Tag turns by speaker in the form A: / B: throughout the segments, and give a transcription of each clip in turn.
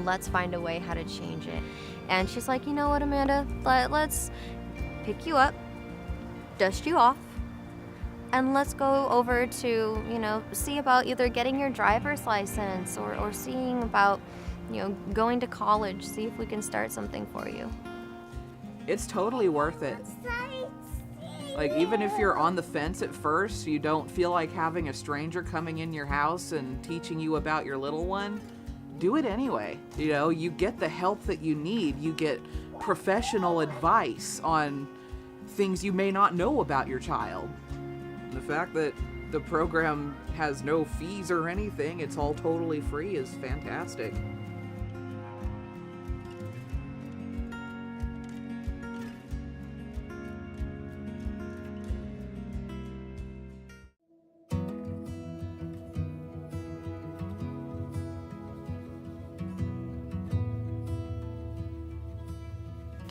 A: let's find a way how to change it. And she's like, you know what, Amanda, let's pick you up, dust you off, and let's go over to, see about either getting your driver's license or seeing about, going to college, see if we can start something for you.
B: It's totally worth it. Like, even if you're on the fence at first, you don't feel like having a stranger coming in your house and teaching you about your little one, do it anyway. You get the help that you need. You get professional advice on things you may not know about your child. The fact that the program has no fees or anything, it's all totally free, is fantastic.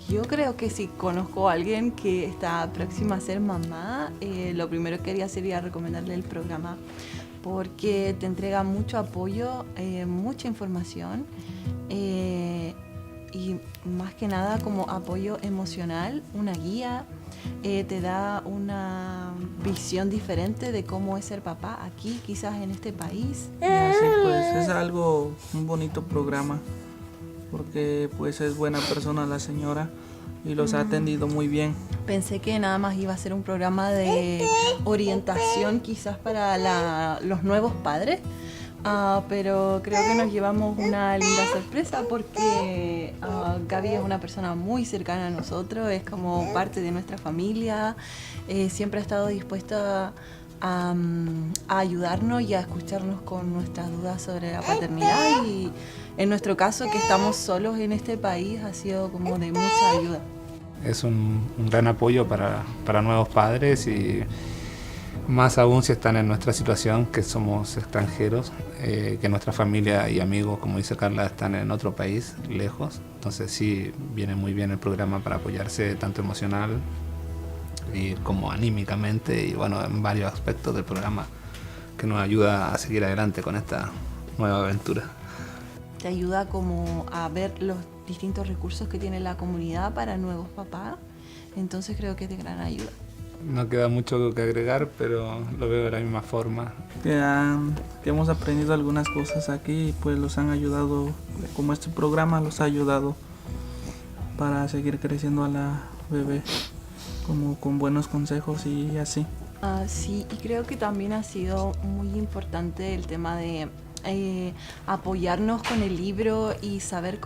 C: Yo creo que si conozco a alguien que está próxima a ser mamá, lo primero que haría sería recomendarle el programa, porque te entrega mucho apoyo, mucha información y más que nada como apoyo emocional, una guía, te da una visión diferente de cómo es ser papá aquí, quizás en este país.
D: Y así pues es un bonito programa, porque pues es buena persona la señora y los ha atendido muy bien.
C: Pensé que nada más iba a ser un programa de orientación quizás para los nuevos padres, pero creo que nos llevamos una linda sorpresa porque Gaby es una persona muy cercana a nosotros, es como parte de nuestra familia, siempre ha estado dispuesta a ayudarnos y a escucharnos con nuestras dudas sobre la paternidad, y en nuestro caso, que estamos solos en este país, ha sido como de mucha ayuda.
E: Es un gran apoyo para nuevos padres, y más aún si están en nuestra situación, que somos extranjeros, que nuestra familia y amigos, como dice Carla, están en otro país, lejos. Entonces sí, viene muy bien el programa para apoyarse tanto emocional y como anímicamente, y bueno, en varios aspectos del programa que nos ayuda a seguir adelante con esta nueva aventura.
C: Te ayuda como a ver los distintos recursos que tiene la comunidad para nuevos papás, entonces creo que es de gran ayuda.
E: No queda mucho que agregar, pero lo veo de la misma forma.
D: Que hemos aprendido algunas cosas aquí y pues los han ayudado, como este programa los ha ayudado para seguir creciendo a la bebé, como con buenos consejos y así.
C: Sí, y creo que también ha sido muy importante el tema de apoyarnos con el libro y saber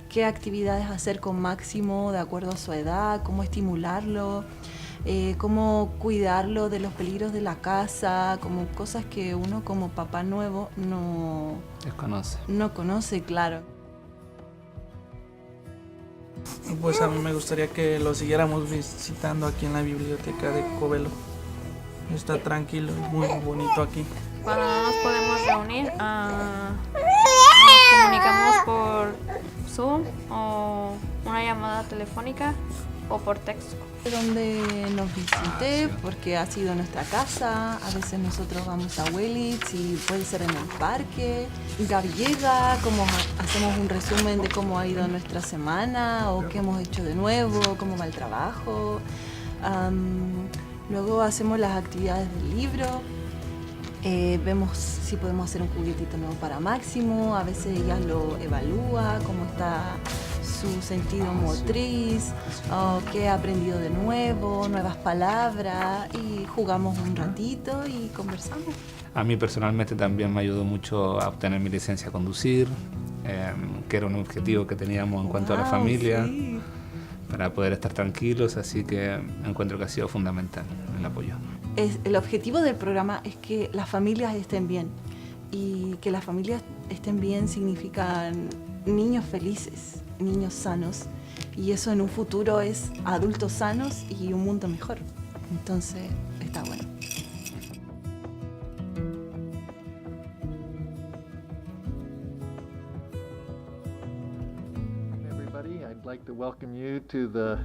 C: qué actividades hacer con Máximo de acuerdo a su edad, cómo estimularlo, cómo cuidarlo de los peligros de la casa, como cosas que uno como papá nuevo no conoce, claro.
D: Pues a mí me gustaría que lo siguiéramos visitando aquí en la biblioteca de Covelo. Está tranquilo y muy bonito aquí.
F: Cuando no nos podemos reunir, nos comunicamos por Zoom o una llamada telefónica o por texto.
C: Donde nos visite, porque ha sido nuestra casa, a veces nosotros vamos a Willits y puede ser en el parque. Gaby llega, hacemos un resumen de cómo ha ido nuestra semana o qué hemos hecho de nuevo, cómo va el trabajo. Luego hacemos las actividades del libro. Vemos si podemos hacer un juguetito nuevo para Máximo, a veces ella lo evalúa, cómo está su sentido motriz, qué ha aprendido de nuevo, nuevas palabras, y jugamos un ratito y conversamos.
E: A mí personalmente también me ayudó mucho a obtener mi licencia a conducir, que era un objetivo que teníamos en cuanto a la familia, sí, para poder estar tranquilos, así que encuentro que ha sido fundamental el apoyo.
C: El objetivo del programa es que las familias estén bien, y que las familias estén bien significa niños felices, niños sanos, y eso en un futuro es adultos sanos y un mundo mejor. Entonces está bueno.
G: Everybody, I'd like to welcome you to the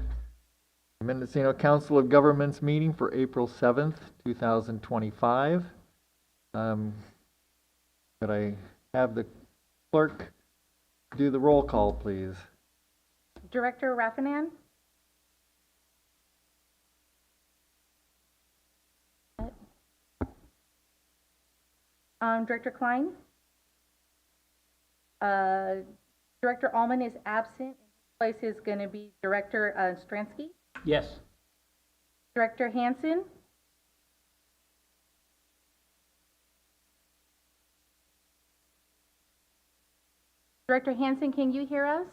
G: Mendocino Council of Governments meeting for April 7th, 2025. Could I have the clerk Do the roll call, please.
H: Director Raffanan? Director Klein? Director Allman is absent. His place is going to be Director Stransky.
I: Yes.
H: Director Hansen? Director Hansen, can you hear us?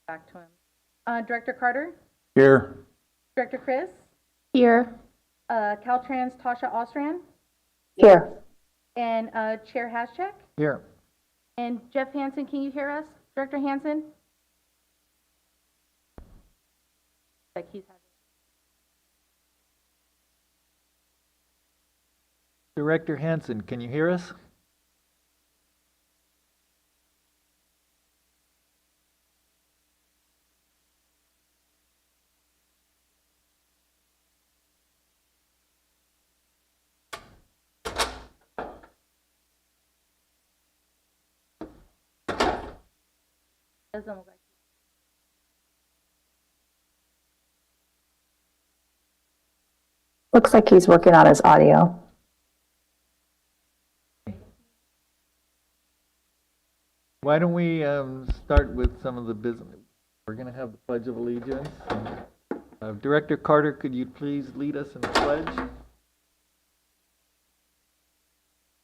H: Back to him. Director Carter?
I: Here.
H: Director Chris?
F: Here.
H: Caltrans Tasha Ostran?
F: Here.
H: And Chair Haschek?
G: Here.
H: And Jeff Hansen, can you hear us? Director Hansen? Like he's having.
G: Director Hansen, can you hear us?
H: Doesn't look like.
J: Looks like he's working on his audio.
G: Why don't we start with some of the business? We're going to have the Pledge of Allegiance. Director Carter, could you please lead us in the pledge?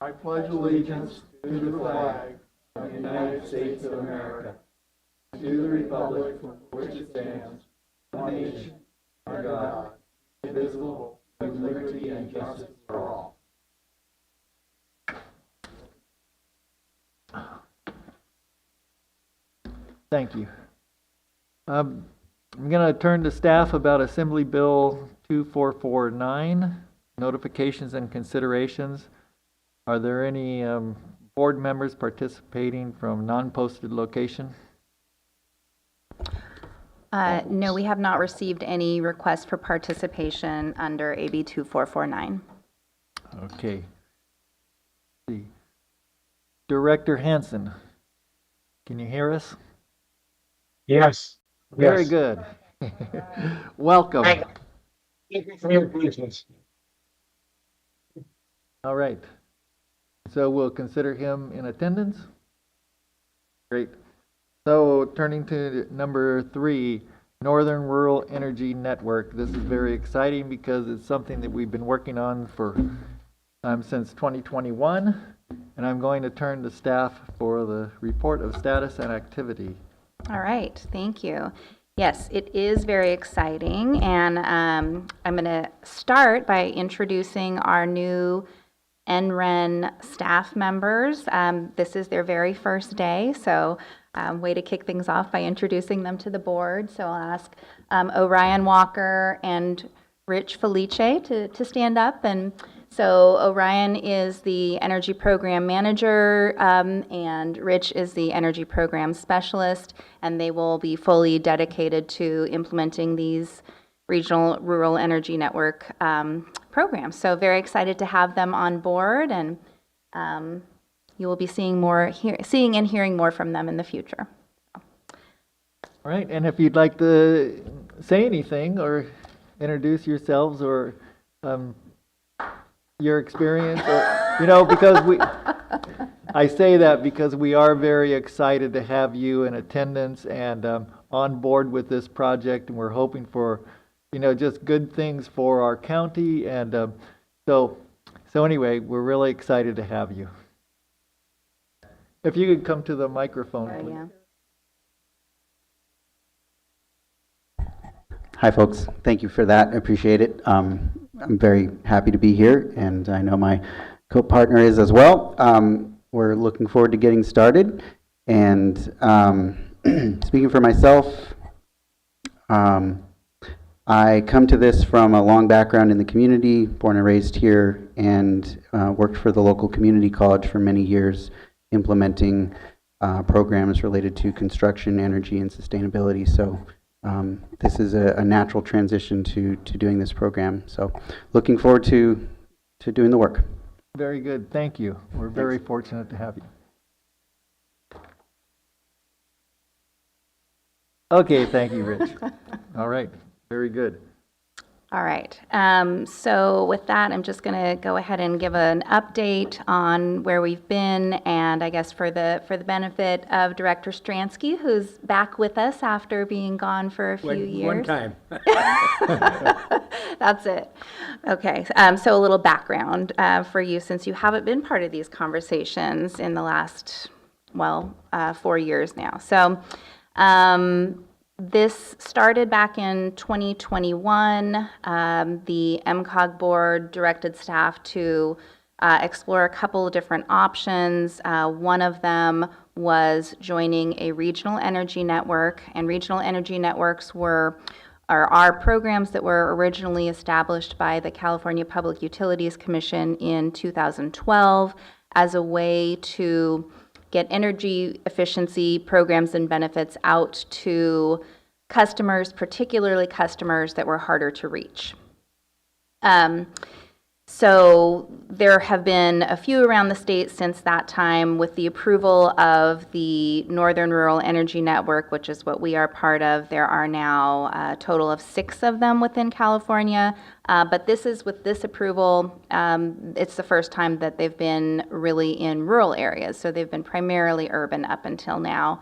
I: I pledge allegiance to the flag of the United States of America, and to the republic for which it stands, one nation, under God, indivisible, with liberty and justice for all.
G: Thank you. I'm going to turn to staff about Assembly Bill 2449, notifications and considerations. Are there any board members participating from non-posted location?
J: No, we have not received any requests for participation under AB 2449.
G: Okay. Let's see. Director Hansen, can you hear us?
I: Yes.
G: Very good. Welcome.
I: Thank you for your patience.
G: All right. So we'll consider him in attendance. Great. So turning to number 3, Northern Rural Energy Network. This is very exciting because it's something that we've been working on for since 2021. And I'm going to turn to staff for the report of status and activity.
J: All right, thank you. Yes, it is very exciting, and I'm going to start by introducing our new NREN staff members. This is their very first day, so way to kick things off by introducing them to the board. So I'll ask Orion Walker and Rich Felice to stand up. And so Orion is the Energy Program Manager, and Rich is the Energy Program Specialist, and they will be fully dedicated to implementing these regional rural energy network programs. So very excited to have them on board, and you will be seeing and hearing more from them in the future.
G: All right, and if you'd like to say anything or introduce yourselves or your experience, or, because I say that because we are very excited to have you in attendance and on board with this project, and we're hoping for, just good things for our county, and so anyway, we're really excited to have you. If you could come to the microphone, please.
J: Yeah.
K: Hi, folks. Thank you for that. I appreciate it. I'm very happy to be here, and I know my co-partner is as well. We're looking forward to getting started. And speaking for myself, I come to this from a long background in the community, born and raised here, and worked for the local community college for many years, implementing programs related to construction, energy, and sustainability. So this is a natural transition to doing this program. So looking forward to doing the work.
G: Very good. Thank you. We're very fortunate to have you. Okay, thank you, Rich. All right, very good.
J: All right. So with that, I'm just going to go ahead and give an update on where we've been, and I guess for the benefit of Director Stransky, who's back with us after being gone for a few years.
L: One time.
J: That's it. Okay. So a little background for you, since you haven't been part of these conversations in the last, 4 years now. So this started back in 2021. The MCOG board directed staff to explore a couple of different options. One of them was joining a regional energy network, and regional energy networks are programs that were originally established by the California Public Utilities Commission in 2012 as a way to get energy efficiency programs and benefits out to customers, particularly customers that were harder to reach. So there have been a few around the state since that time. With the approval of the Northern Rural Energy Network, which is what we are part of, there are now a total of 6 of them within California. But with this approval, it's the first time that they've been really in rural areas. So they've been primarily urban up until now.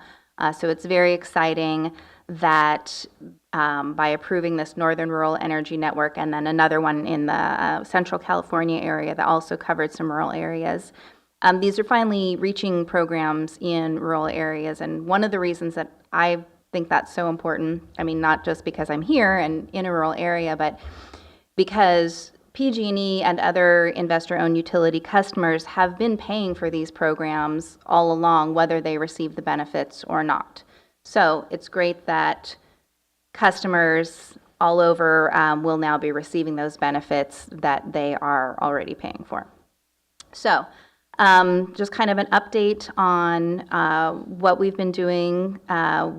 J: So it's very exciting that by approving this Northern Rural Energy Network, and then another one in the Central California area that also covered some rural areas, these are finally reaching programs in rural areas. And one of the reasons that I think that's so important, I mean, not just because I'm here and in a rural area, but because PG&E and other investor-owned utility customers have been paying for these programs all along, whether they receive the benefits or not. So it's great that customers all over will now be receiving those benefits that they are already paying for. So just kind of an update on what we've been doing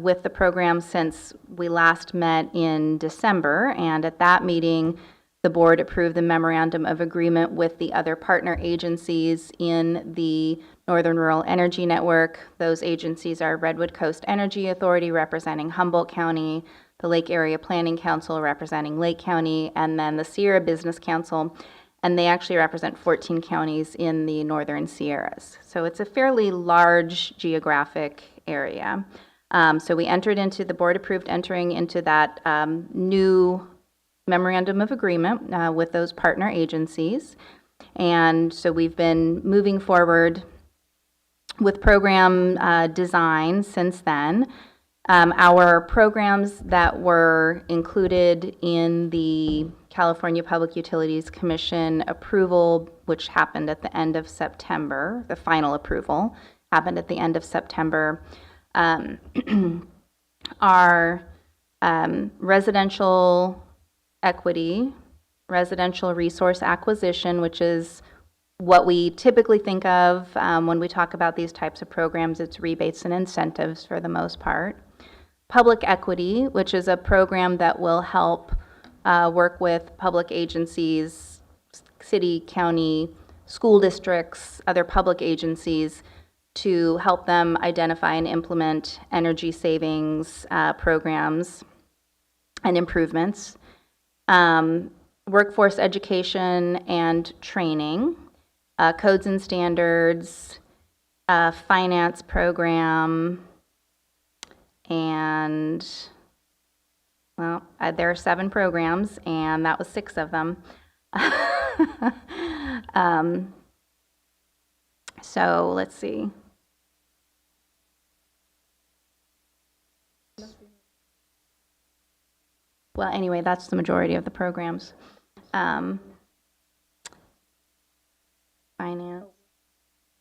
J: with the program since we last met in December. And at that meeting, the board approved the memorandum of agreement with the other partner agencies in the Northern Rural Energy Network. Those agencies are Redwood Coast Energy Authority, representing Humboldt County, the Lake Area Planning Council, representing Lake County, and then the Sierra Business Council. And they actually represent 14 counties in the Northern Sierras. So it's a fairly large geographic area. So we the board approved entering into that new memorandum of agreement with those partner agencies. And so we've been moving forward with program design since then. Our programs that were included in the California Public Utilities Commission approval, which happened at the end of September, the final approval happened at the end of September, are residential equity, residential resource acquisition, which is what we typically think of when we talk about these types of programs. It's rebates and incentives for the most part. Public equity, which is a program that will help work with public agencies, city, county, school districts, other public agencies to help them identify and implement energy savings programs and improvements. Workforce education and training, codes and standards, finance program, and there are 7 programs, and that was 6 of them. So let's see. Well, anyway, that's the majority of the programs. Finance.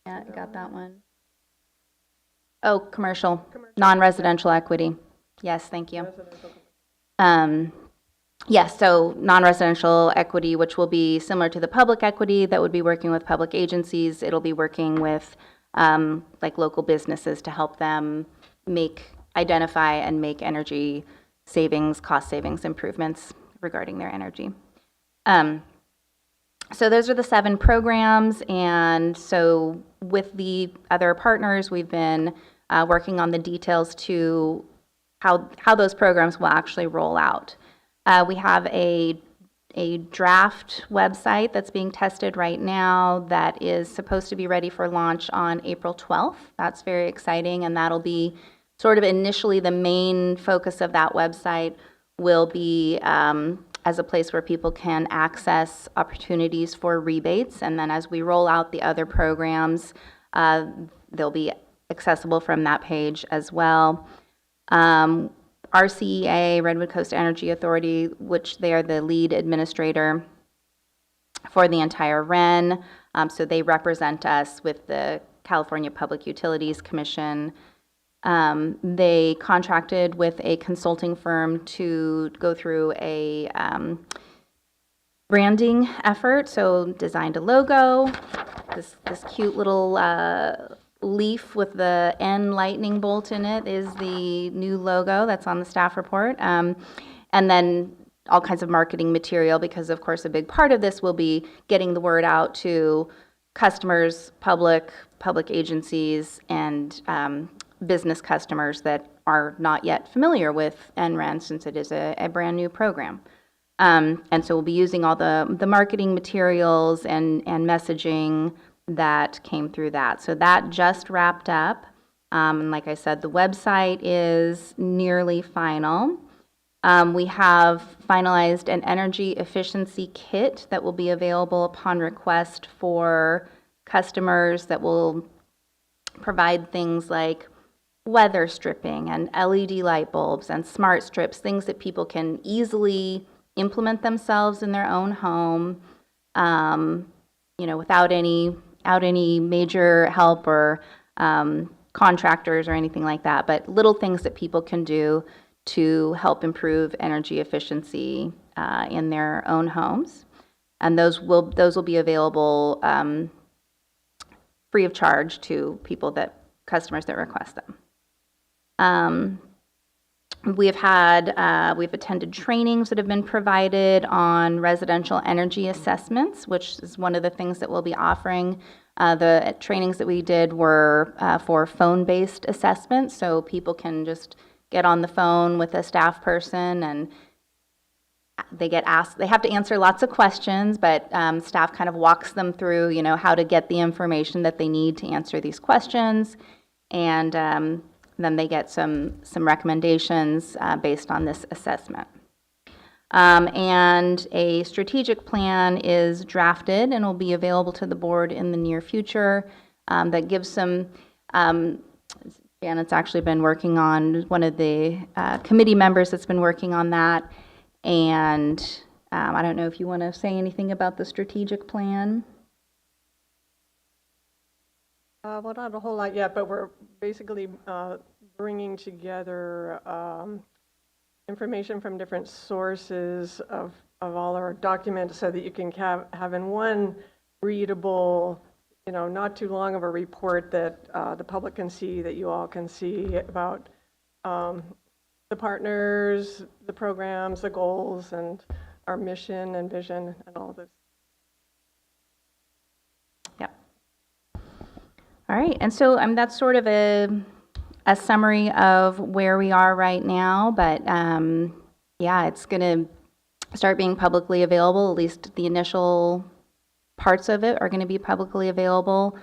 J: Yeah, I got that one. Oh, commercial. Non-residential equity. Yes, thank you. Yes, so non-residential equity, which will be similar to the public equity that would be working with public agencies. It'll be working with like local businesses to help them identify and make energy cost savings improvements regarding their energy. So those are the 7 programs, and so with the other partners, we've been working on the details to how those programs will actually roll out. We have a draft website that's being tested right now that is supposed to be ready for launch on April 12th. That's very exciting, and that'll be sort of initially the main focus of that website will be as a place where people can access opportunities for rebates. And then as we roll out the other programs, they'll be accessible from that page as well. RCEA, Redwood Coast Energy Authority, which they are the lead administrator for the entire REN. So they represent us with the California Public Utilities Commission. They contracted with a consulting firm to go through a branding effort, so designed a logo, this cute little leaf with the N lightning bolt in it is the new logo that's on the staff report. And then all kinds of marketing material, because of course a big part of this will be getting the word out to customers, public agencies, and business customers that are not yet familiar with NREN, since it is a brand new program. And so we'll be using all the marketing materials and messaging that came through that. So that just wrapped up. And like I said, the website is nearly final. We have finalized an energy efficiency kit that will be available upon request for customers that will provide things like weather stripping and LED light bulbs and smart strips, things that people can easily implement themselves in their own home, without any major help or contractors or anything like that, but little things that people can do to help improve energy efficiency in their own homes. And those will be available free of charge to customers that request them. We've attended trainings that have been provided on residential energy assessments, which is one of the things that we'll be offering. The trainings that we did were for phone-based assessments, so people can just get on the phone with a staff person and they have to answer lots of questions, but staff kind of walks them through, how to get the information that they need to answer these questions. And then they get some recommendations based on this assessment. And a strategic plan is drafted and will be available to the board in the near future that gives some, Janet's actually been working on, one of the committee members that's been working on that. And I don't know if you want to say anything about the strategic plan.
L: Well, not a whole lot yet, but we're basically bringing together information from different sources of all our documents so that you can have in one readable, not too long of a report that the public can see, that you all can see about the partners, the programs, the goals, and our mission and vision and all this.
J: All right, and so that's sort of a summary of where we are right now, but it's going to start being publicly available. At least the initial parts of it are going to be publicly available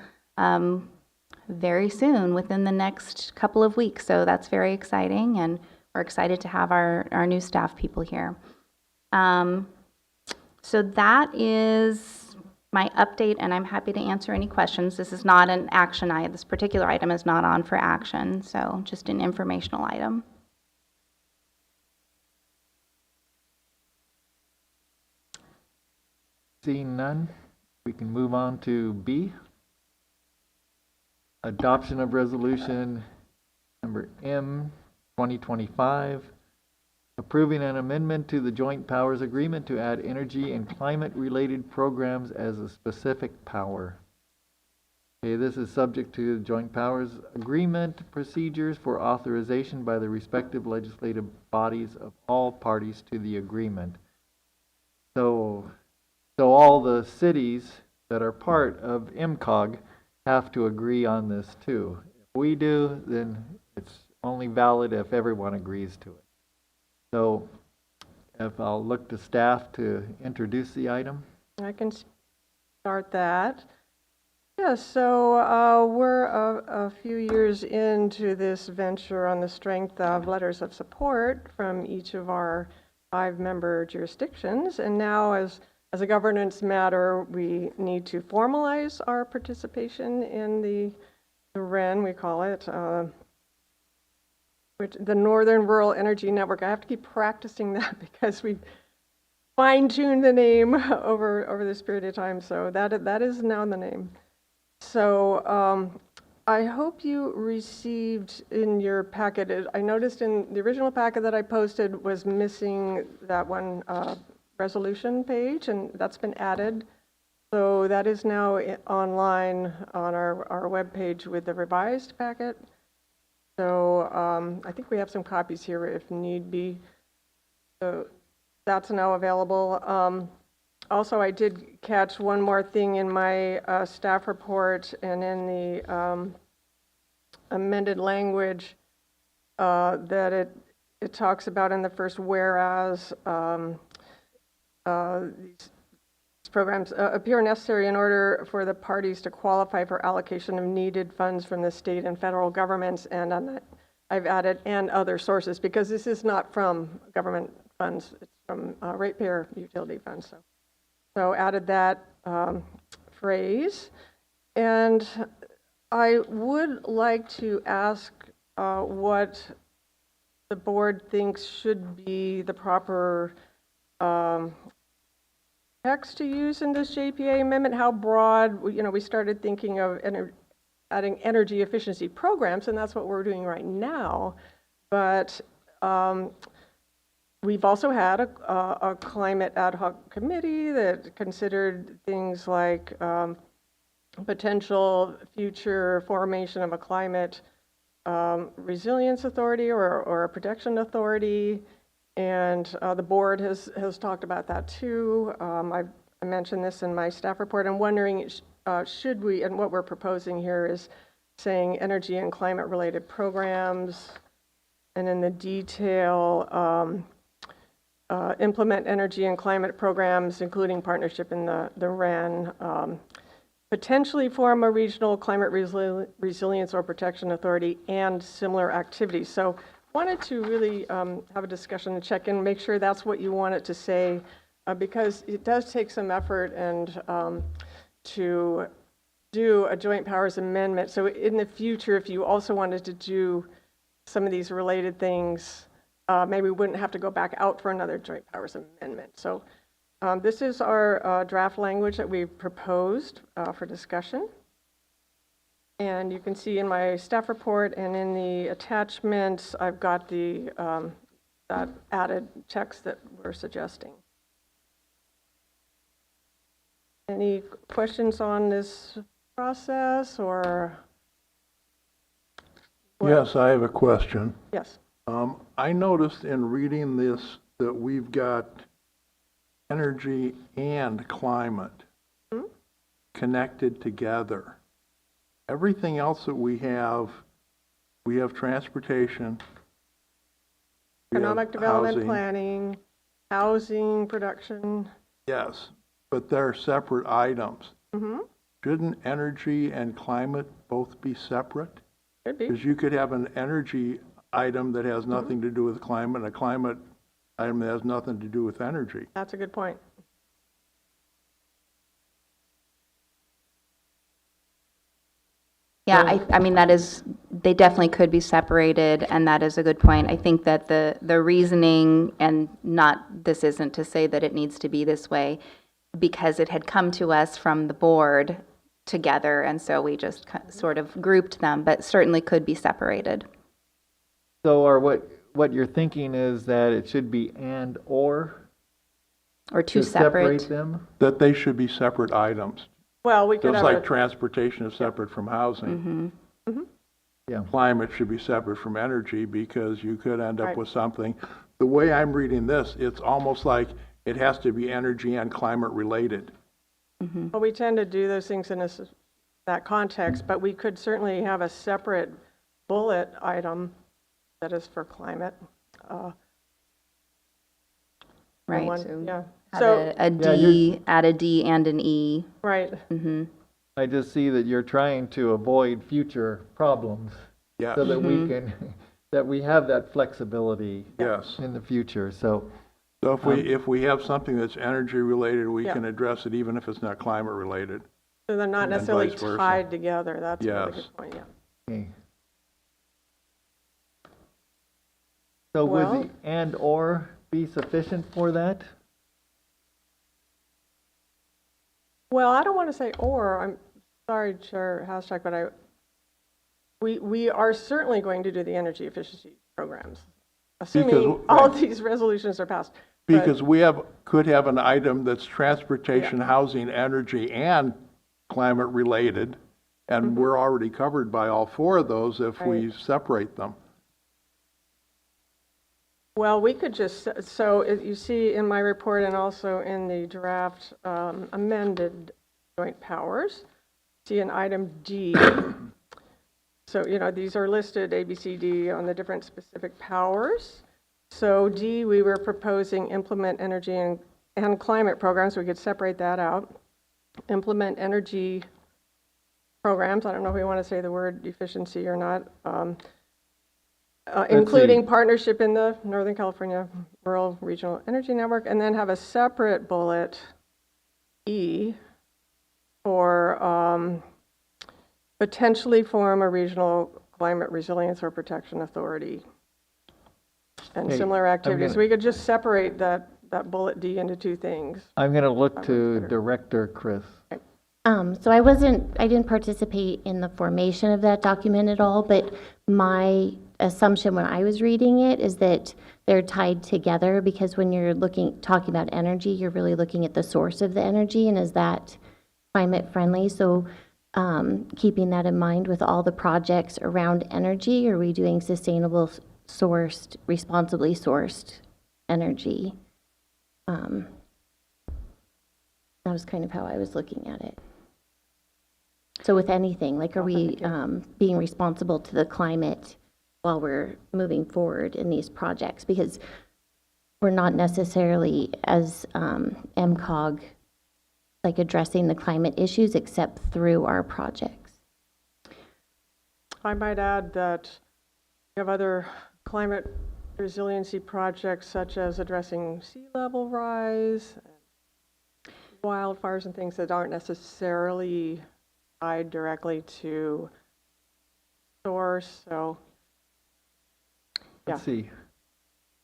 J: very soon, within the next couple of weeks. So that's very exciting, and we're excited to have our new staff people here. So that is my update, and I'm happy to answer any questions. This is not an action item. This particular item is not on for action, so just an informational item.
G: Seeing none, we can move on to B. Adoption of resolution number M 2025, approving an amendment to the Joint Powers Agreement to add energy and climate-related programs as a specific power. Okay, this is subject to the Joint Powers Agreement procedures for authorization by the respective legislative bodies of all parties to the agreement. So all the cities that are part of MCOG have to agree on this too. If we do, then it's only valid if everyone agrees to it. So if I'll look to staff to introduce the item.
L: I can start that. Yeah, so we're a few years into this venture on the strength of letters of support from each of our 5-member jurisdictions. And now as a governance matter, we need to formalize our participation in the NREN, we call it, which the Northern Rural Energy Network. I have to keep practicing that because we fine-tuned the name over this period of time. So that is now the name. So I hope you received in your packet, I noticed in the original packet that I posted was missing that one resolution page, and that's been added. So that is now online on our webpage with the revised packet. So I think we have some copies here if need be. So that's now available. Also, I did catch one more thing in my staff report and in the amended language that it talks about in the first whereas these programs appear necessary in order for the parties to qualify for allocation of needed funds from the state and federal governments, and on that I've added and other sources because this is not from government funds, it's from ratepayer utility funds. So added that phrase. And I would like to ask what the board thinks should be the proper text to use in this JPA amendment. How broad, we started thinking of adding energy efficiency programs, and that's what we're doing right now. But we've also had a climate ad hoc committee that considered things like potential future formation of a climate resilience authority or a protection authority. And the board has talked about that too. I mentioned this in my staff report. I'm wondering, should we, and what we're proposing here is saying energy and climate related programs, and in the detail, implement energy and climate programs, including partnership in the NREN, potentially form a regional climate resilience or protection authority and similar activities. So wanted to really have a discussion and check in, make sure that's what you want it to say, because it does take some effort and to do a joint powers amendment. So in the future, if you also wanted to do some of these related things, maybe we wouldn't have to go back out for another joint powers amendment. So this is our draft language that we've proposed for discussion. And you can see in my staff report and in the attachments, I've got the that added text that we're suggesting. Any questions on this process or?
I: Yes, I have a question.
L: Yes.
I: I noticed in reading this that we've got energy and climate connected together. Everything else that we have transportation,
L: Economic development
I: housing.
L: planning, housing production.
I: Yes, but they're separate items.
L: Mm-hmm.
I: Shouldn't energy and climate both be separate?
L: Could be.
I: Because you could have an energy item that has nothing to do with climate, and a climate item that has nothing to do with energy.
L: That's a good point.
J: Yeah, I mean, they definitely could be separated, and that is a good point. I think that the reasoning, and this isn't to say that it needs to be this way, because it had come to us from the board together, and so we just sort of grouped them, but certainly could be separated.
G: So what you're thinking is that it should be and or
J: two
G: to
J: separate
G: them?
I: That they should be separate items.
L: Well, we could
I: Just
L: have
I: like transportation is separate from housing. Climate should be separate from energy because you could end up
L: Right.
I: with something. The way I'm reading this, it's almost like it has to be energy and climate related.
L: Well, we tend to do those things in that context, but we could certainly have a separate bullet item that is for climate.
J: Right.
L: Yeah.
J: Add
L: So,
J: a D, add a D and an E.
L: right.
G: I just see that you're trying to avoid future problems.
I: Yes.
G: So that we can, that we have that flexibility
I: Yes.
G: in the future, so.
I: So if we have something that's energy related, we
L: Yeah.
I: can address it even if it's not climate related.
L: So they're not
I: And
L: necessarily
I: vice versa.
L: tied together. That's a really
I: Yes.
L: good point, yeah.
G: Okay. So
L: Well-
G: would the and/or be sufficient for that?
L: Well, I don't want to say or, I'm sorry, Chair Hashtag, but we are certainly going to do the energy efficiency programs, assuming all of these resolutions are passed. But-
I: Because could have an item that's transportation, housing, energy, and climate related, and we're already covered by all four of those if we
L: Right.
I: separate them.
L: Well, we could just, so you see in my report and also in the draft amended joint powers, see in item D. So, these are listed A, B, C, D on the different specific powers. So D, we were proposing implement energy and climate programs. We could separate that out. Implement energy programs. I don't know if we want to say the word efficiency or not. Including partnership in the Northern California Rural Regional Energy Network, and then have a separate bullet, E, for potentially form a regional climate resilience or protection authority and
G: Okay,
L: similar activities.
G: gonna-
L: We could just separate that bullet D into two things.
G: I'm going to look
L: That
G: to
L: works better.
G: Director Chris.
M: So I didn't participate in the formation of that document at all, but my assumption when I was reading it is that they're tied together because when you're talking about energy, you're really looking at the source of the energy and is that climate friendly? So keeping that in mind with all the projects around energy, are we doing sustainable sourced, responsibly sourced energy? That was kind of how I was looking at it. So with anything, like are we being responsible to the climate while we're moving forward in these projects? Because we're not necessarily as MCOG like addressing the climate issues except through our projects.
L: I might add that we have other climate resiliency projects such as addressing sea level rise, wildfires and things that aren't necessarily tied directly to source, so.
G: Let's see.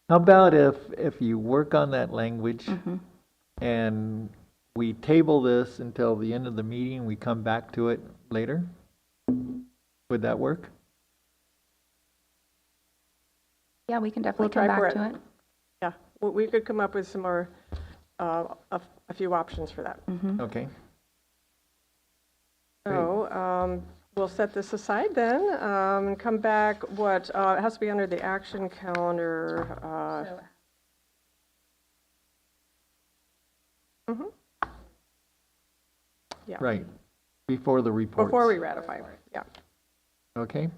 G: How about if you work on that language and we table this until the end of the meeting, we come back to it later? Would that work?
J: Yeah, we can definitely
L: We'll
J: come
L: try for
J: back to it.
L: Yeah, we could come up with some more, a few options for that.
G: Okay.
L: So, we'll set this aside then, and come back, it has to be under the action calendar. Yeah.
G: Right. Before the reports.
L: Before we ratify, yeah.
G: Okay.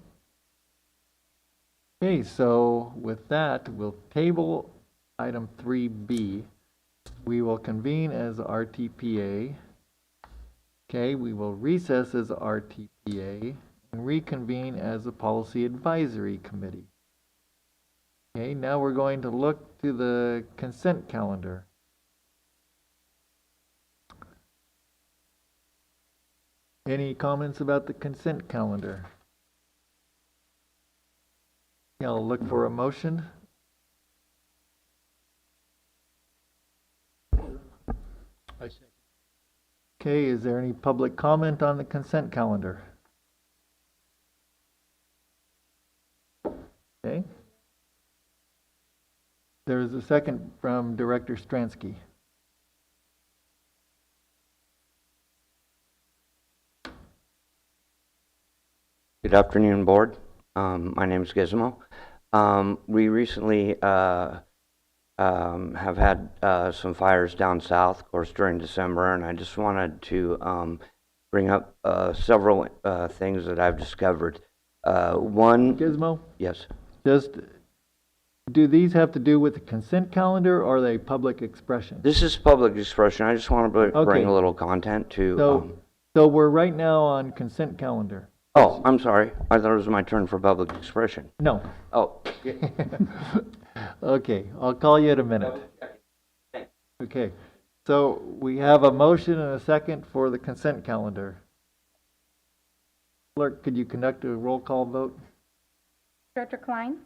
G: Okay, so with that, we'll table item 3B. We will convene as RTPA. Okay, we will recess as RTPA and reconvene as a Policy Advisory Committee. Okay, now we're going to look to the consent calendar. Any comments about the consent calendar? I'll look for a motion. Okay, is there any public comment on the consent calendar? Okay. There is a second from Director Stransky.
N: Good afternoon, board. My name is Gizmo. We recently have had some fires down south, of course, during December, and I just wanted to bring up several things that I've discovered. One,
G: Gizmo,
N: yes,
G: do these have to do with the consent calendar, or are they public expression?
N: this is public expression. I just want to bring
G: Okay.
N: a little content to.
G: So we're right now on consent calendar.
N: Oh, I'm sorry. I thought it was my turn for public expression.
G: No.
N: Oh.
G: Okay, I'll call you in a minute. Okay, so we have a motion and a second for the consent calendar. Clerk, could you conduct a roll call vote?
H: Director Klein?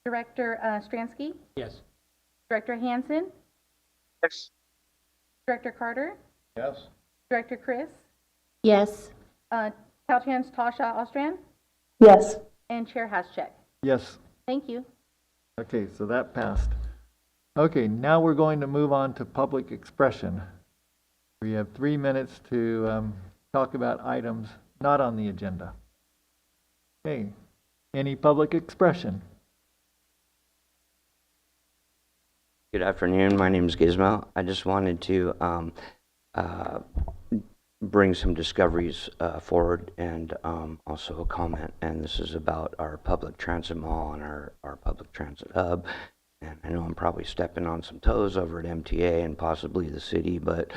H: Director Stransky?
O: Yes.
H: Director Hansen?
O: Yes.
H: Director Carter?
I: Yes.
H: Director Chris?
M: Yes.
H: Caltrans Tasha Ostran?
M: Yes.
H: And Chair Haschek.
G: Yes.
H: Thank you.
G: Okay, so that passed. Okay, now we're going to move on to public expression. We have 3 minutes to talk about items not on the agenda. Okay, any public expression?
N: Good afternoon. My name is Gizmo. I just wanted to bring some discoveries forward and also a comment. And this is about our public transit mall and our public transit hub. And I know I'm probably stepping on some toes over at MTA and possibly the city, but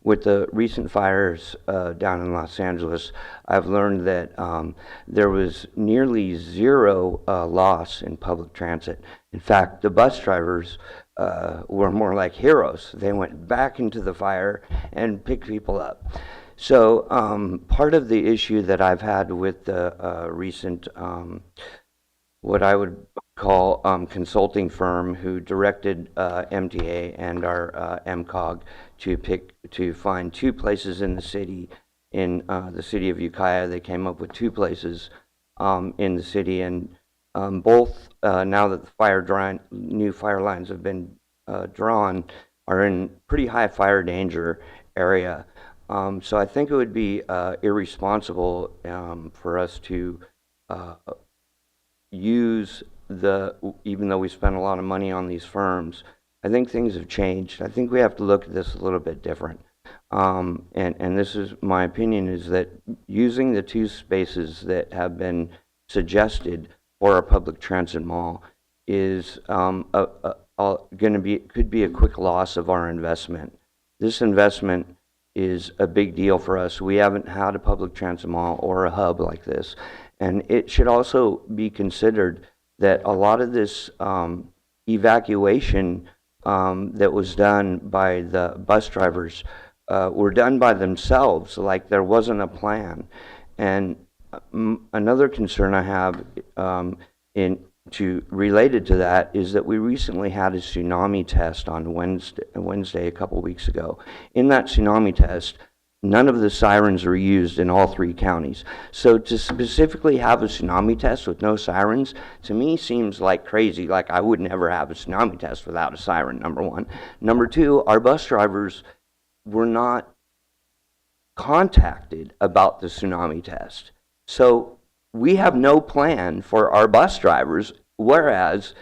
N: with the recent fires down in Los Angeles, I've learned that there was nearly zero loss in public transit. In fact, the bus drivers were more like heroes. They went back into the fire and picked people up. So part of the issue that I've had with the recent, what I would call consulting firm who directed MTA and our MCOG to find 2 places in the city, in the city of Ukiah. They came up with 2 places in the city, and both now that the new fire lines have been drawn, are in pretty high fire danger area. So I think it would be irresponsible for us to use even though we spend a lot of money on these firms, I think things have changed. I think we have to look at this a little bit different. And this is my opinion, is that using the 2 spaces that have been suggested for a public transit mall is could be a quick loss of our investment. This investment is a big deal for us. We haven't had a public transit mall or a hub like this. And it should also be considered that a lot of this evacuation that was done by the bus drivers were done by themselves, like there wasn't a plan. And another concern I have related to that is that we recently had a tsunami test on Wednesday a couple weeks ago. In that tsunami test, none of the sirens were used in all 3 counties. So to specifically have a tsunami test with no sirens, to me seems like crazy. Like I would never have a tsunami test without a siren, number 1. Number 2, our bus drivers were not contacted about the tsunami test. So we have no plan for our bus drivers, whereas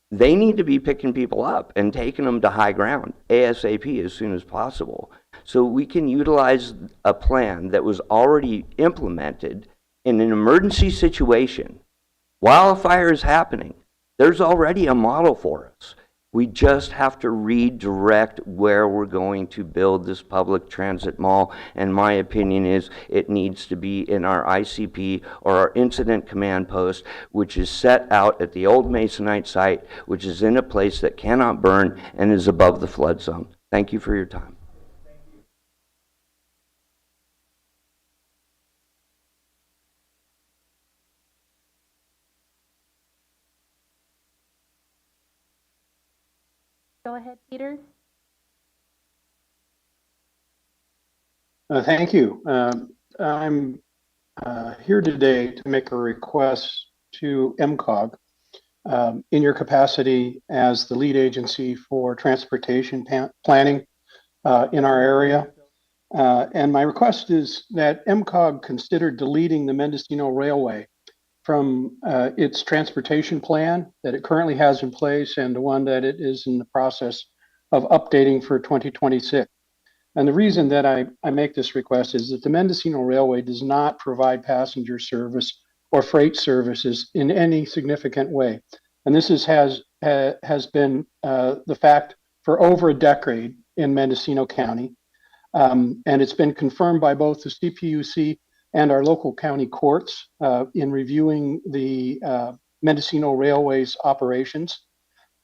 N: they need to be picking people up and taking them to high ground ASAP as soon as possible. So we can utilize a plan that was already implemented in an emergency situation while a fire is happening. There's already a model for us. We just have to redirect where we're going to build this public transit mall. And my opinion is it needs to be in our ICP or our incident command post, which is set out at the old Masonite site, which is in a place that cannot burn and is above the flood zone. Thank you for your time.
H: Go ahead, Peter.
P: Thank you. I'm here today to make a request to MCOG in your capacity as the lead agency for transportation planning in our area. And my request is that MCOG consider deleting the Mendocino Railway from its transportation plan that it currently has in place and the one that it is in the process of updating for 2026. And the reason that I make this request is that the Mendocino Railway does not provide passenger service or freight services in any significant way. And this has been the fact for over a decade in Mendocino County. And it's been confirmed by both the CPUC and our local county courts in reviewing the Mendocino Railway's operations.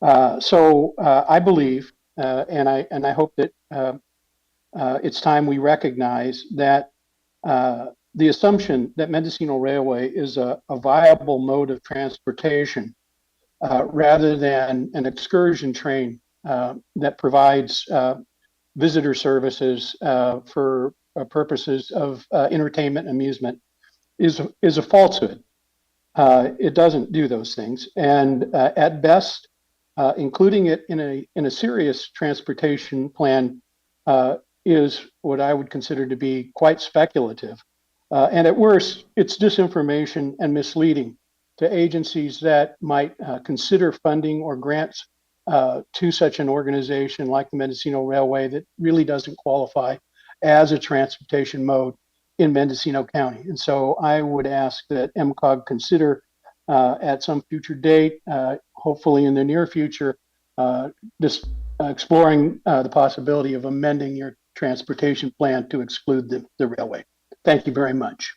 P: So I believe, and I hope that it's time we recognize that the assumption that Mendocino Railway is a viable mode of transportation rather than an excursion train that provides visitor services for purposes of entertainment and amusement is a falsehood. It doesn't do those things, and at best, including it in a serious transportation plan is what I would consider to be quite speculative. And at worst, it's disinformation and misleading to agencies that might consider funding or grants to such an organization like the Mendocino Railway that really doesn't qualify as a transportation mode in Mendocino County. And so I would ask that MCOG consider at some future date, hopefully in the near future, just exploring the possibility of amending your transportation plan to exclude the railway. Thank you very much.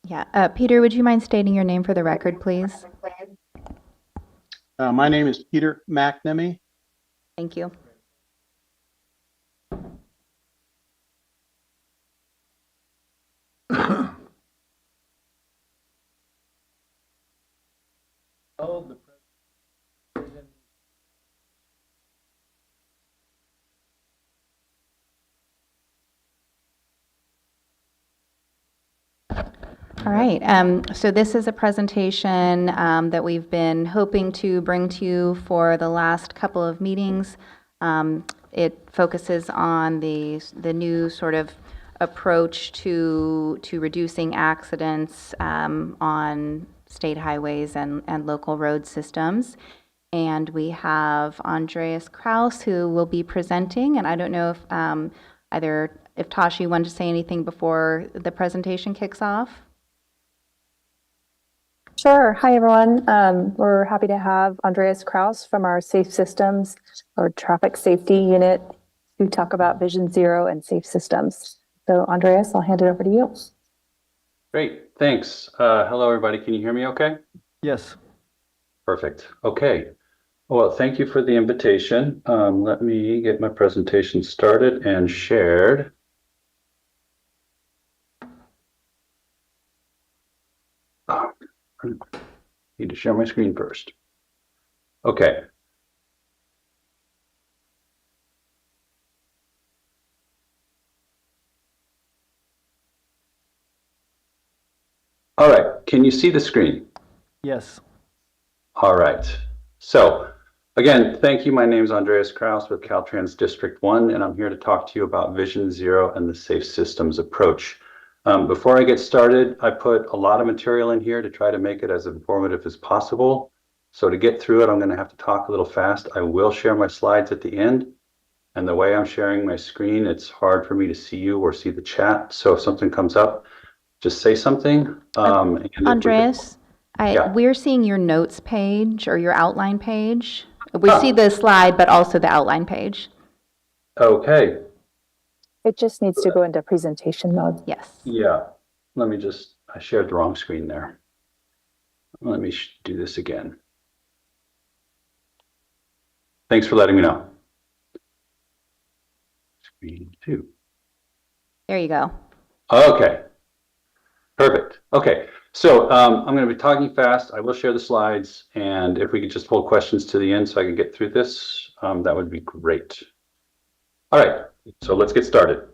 J: Yeah, Peter, would you mind stating your name for the record, please?
P: My name is Peter McNamee.
J: Thank you. All right, so this is a presentation that we've been hoping to bring to you for the last couple of meetings. It focuses on the new sort of approach to reducing accidents on state highways and local road systems. And we have Andreas Kraus, who will be presenting, and I don't know if if Tashi wanted to say anything before the presentation kicks off.
O: Sure. Hi, everyone. We're happy to have Andreas Kraus from our Safe Systems or Traffic Safety Unit to talk about Vision Zero and safe systems. So, Andreas, I'll hand it over to you.
Q: Great. Thanks. Hello, everybody. Can you hear me okay?
G: Yes.
Q: Perfect. Okay. Well, thank you for the invitation. Let me get my presentation started and shared. Need to share my screen first. Okay. All right. Can you see the screen?
G: Yes.
Q: All right. So again, thank you. My name is Andreas Kraus with Caltrans District 1, and I'm here to talk to you about Vision Zero and the safe systems approach. Before I get started, I put a lot of material in here to try to make it as informative as possible. So to get through it, I'm going to have to talk a little fast. I will share my slides at the end. And the way I'm sharing my screen, it's hard for me to see you or see the chat. So if something comes up, just say something.
J: Andreas, we're seeing your notes page or your outline page. We see the slide, but also the outline page.
Q: Okay.
O: It just needs to go into presentation mode.
J: Yes.
Q: Yeah. Let me I shared the wrong screen there. Let me do this again. Thanks for letting me know. Screen 2.
J: There you go.
Q: Okay. Perfect. Okay. So I'm going to be talking fast. I will share the slides, and if we could just hold questions to the end so I can get through this, that would be great. All right. So let's get started.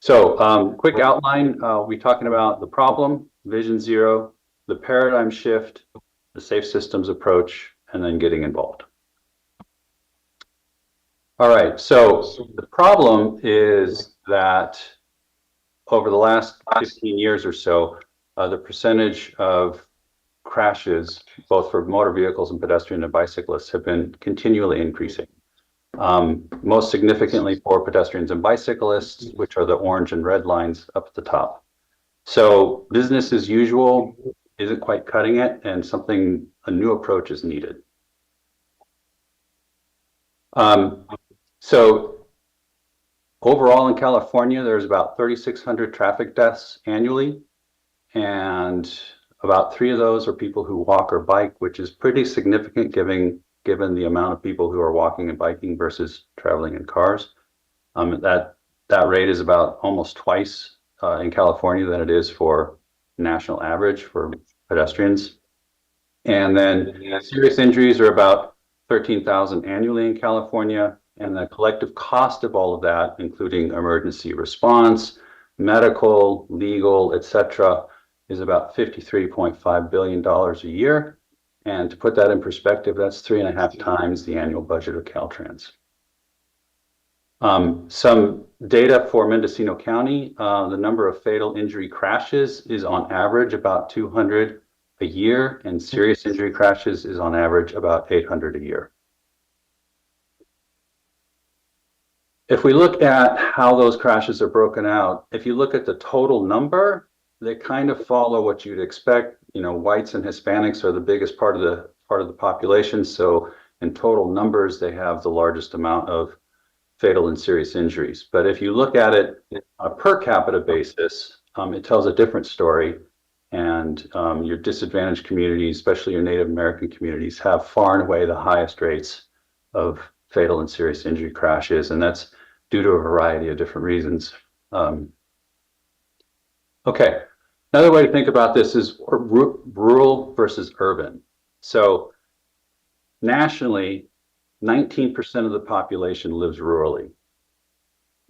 Q: So quick outline, we'll be talking about the problem, Vision Zero, the paradigm shift, the safe systems approach, and then getting involved. All right, so the problem is that over the last 15 years or so, the percentage of crashes, both for motor vehicles and pedestrian and bicyclists, have been continually increasing. Most significantly for pedestrians and bicyclists, which are the orange and red lines up at the top. So business as usual isn't quite cutting it, and a new approach is needed. So overall in California, there's about 3,600 traffic deaths annually, and about 3 of those are people who walk or bike, which is pretty significant given the amount of people who are walking and biking versus traveling in cars. That rate is about almost twice in California than it is for national average for pedestrians. And then serious injuries are about 13,000 annually in California, and the collective cost of all of that, including emergency response, medical, legal, etc., is about $53.5 billion a year. And to put that in perspective, that's 3.5 times the annual budget of Caltrans. Some data for Mendocino County, the number of fatal injury crashes is on average about 200 a year, and serious injury crashes is on average about 800 a year. If we look at how those crashes are broken out, if you look at the total number, they kind of follow what you'd expect. You know, whites and Hispanics are the biggest part of the population, so in total numbers, they have the largest amount of fatal and serious injuries. But if you look at it on a per capita basis, it tells a different story. And your disadvantaged communities, especially your Native American communities, have far and away the highest rates of fatal and serious injury crashes, and that's due to a variety of different reasons. Okay, another way to think about this is rural versus urban. So nationally, 19% of the population lives rurally.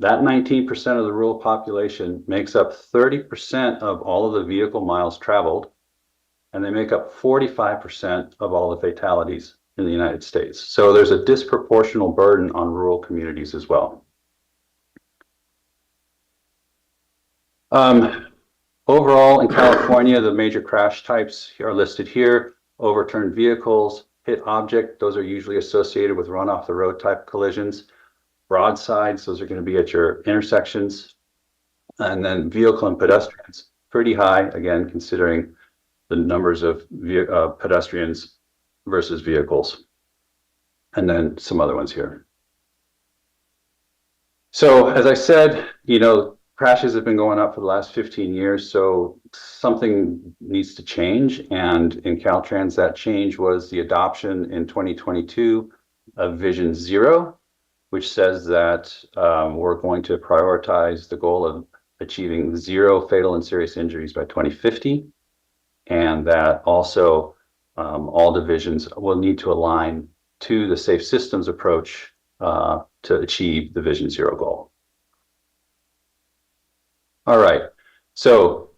Q: That 19% of the rural population makes up 30% of all of the vehicle miles traveled, and they make up 45% of all the fatalities in the United States. So there's a disproportional burden on rural communities as well. Overall, in California, the major crash types are listed here: overturned vehicles, hit object, those are usually associated with run off the road type collisions. Broadsides, those are going to be at your intersections. And then vehicle and pedestrians, pretty high, again, considering the numbers of pedestrians versus vehicles. And then some other ones here. So as I said, you know, crashes have been going up for the last 15 years, so something needs to change. And in Caltrans, that change was the adoption in 2022 of Vision Zero, which says that we're going to prioritize the goal of achieving 0 fatal and serious injuries by 2050, and that also all divisions will need to align to the safe systems approach to achieve the Vision Zero goal. All right, so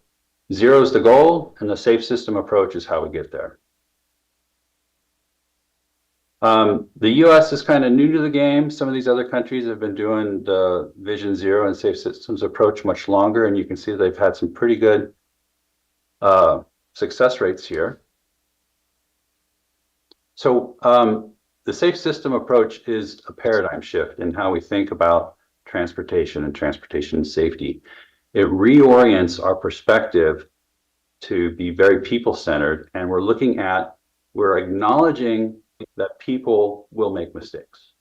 Q: 0 is the goal, and the safe system approach is how we get there. The US is kind of new to the game. Some of these other countries have been doing the Vision Zero and safe systems approach much longer, and you can see they've had some pretty good success rates here. So the safe system approach is a paradigm shift in how we think about transportation and transportation safety. It reorients our perspective to be very people-centered, and we're acknowledging that people will make mistakes.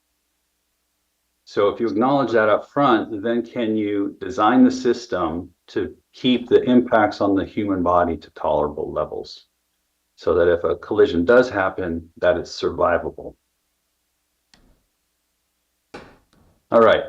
Q: So if you acknowledge that up front, then can you design the system to keep the impacts on the human body to tolerable levels, so that if a collision does happen, that it's survivable. All right.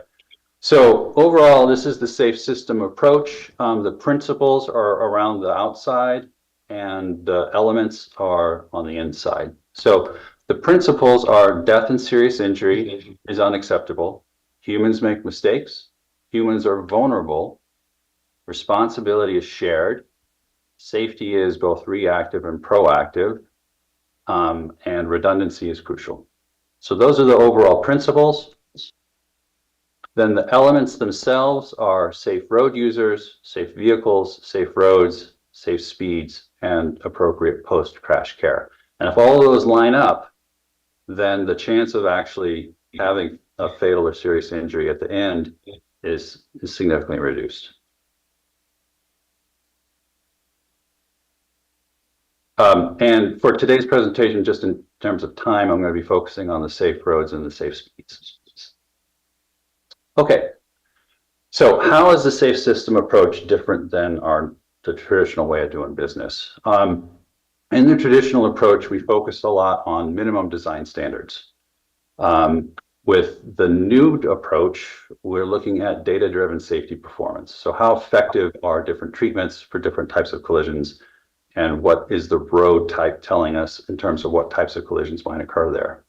Q: So overall, this is the safe system approach. The principles are around the outside, and the elements are on the inside. So the principles are death and serious injury is unacceptable. Humans make mistakes. Humans are vulnerable. responsibility is shared, safety is both reactive and proactive, and redundancy is crucial. So those are the overall principles. Then the elements themselves are safe road users, safe vehicles, safe roads, safe speeds, and appropriate post-crash care. And if all of those line up, then the chance of actually having a fatal or serious injury at the end is significantly reduced. And for today's presentation, just in terms of time, I'm going to be focusing on the safe roads and the safe speeds. Okay, so how is the safe system approach different than the traditional way of doing business? In the traditional approach, we focus a lot on minimum design standards. With the new approach, we're looking at data-driven safety performance. So how effective are different treatments for different types of collisions, and what is the road type telling us in terms of what types of collisions might occur there?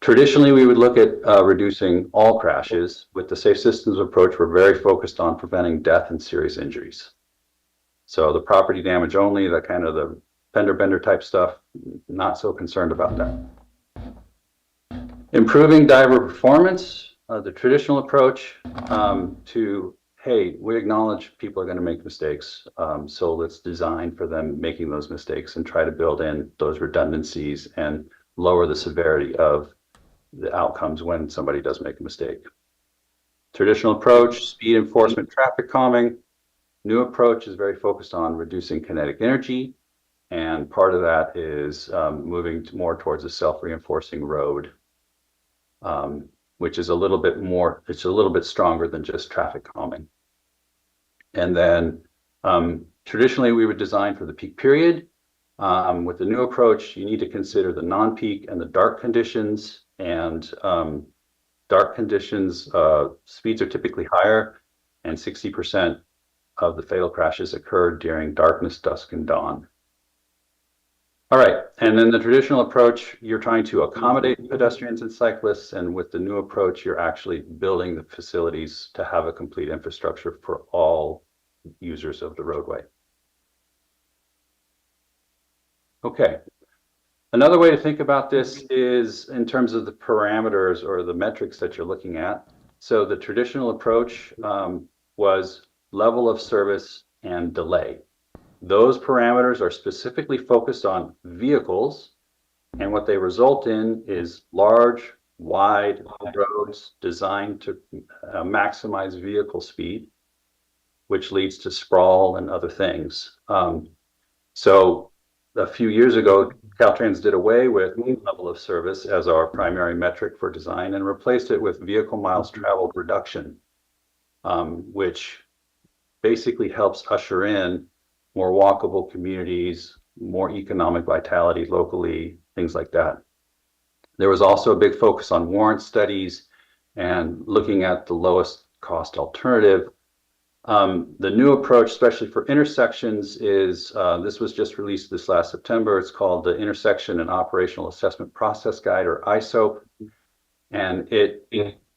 Q: Traditionally, we would look at reducing all crashes. With the safe systems approach, we're very focused on preventing death and serious injuries. So the property damage only, the kind of the fender bender type stuff, not so concerned about that. Improving driver performance, the traditional approach to, hey, we acknowledge people are going to make mistakes, so let's design for them making those mistakes and try to build in those redundancies and lower the severity of the outcomes when somebody does make a mistake. Traditional approach, speed enforcement, traffic calming. New approach is very focused on reducing kinetic energy, and part of that is moving more towards a self-reinforcing road, which is a little bit more, it's a little bit stronger than just traffic calming. And then traditionally we would design for the peak period. With the new approach, you need to consider the non-peak and the dark conditions. And dark conditions, speeds are typically higher, and 60% of the fatal crashes occur during darkness, dusk, and dawn. All right, and then the traditional approach, you're trying to accommodate pedestrians and cyclists, and with the new approach, you're actually building the facilities to have a complete infrastructure for all users of the roadway. Okay. Another way to think about this is in terms of the parameters or the metrics that you're looking at. So the traditional approach was level of service and delay. Those parameters are specifically focused on vehicles, and what they result in is large, wide roads designed to maximize vehicle speed, which leads to sprawl and other things. So a few years ago, Caltrans did away with level of service as our primary metric for design and replaced it with vehicle miles traveled reduction, which basically helps usher in more walkable communities, more economic vitality locally, things like that. There was also a big focus on warrant studies and looking at the lowest cost alternative. The new approach, especially for intersections, is this was just released this last September. It's called the Intersection and Operational Assessment Process Guide, or ISOP, and it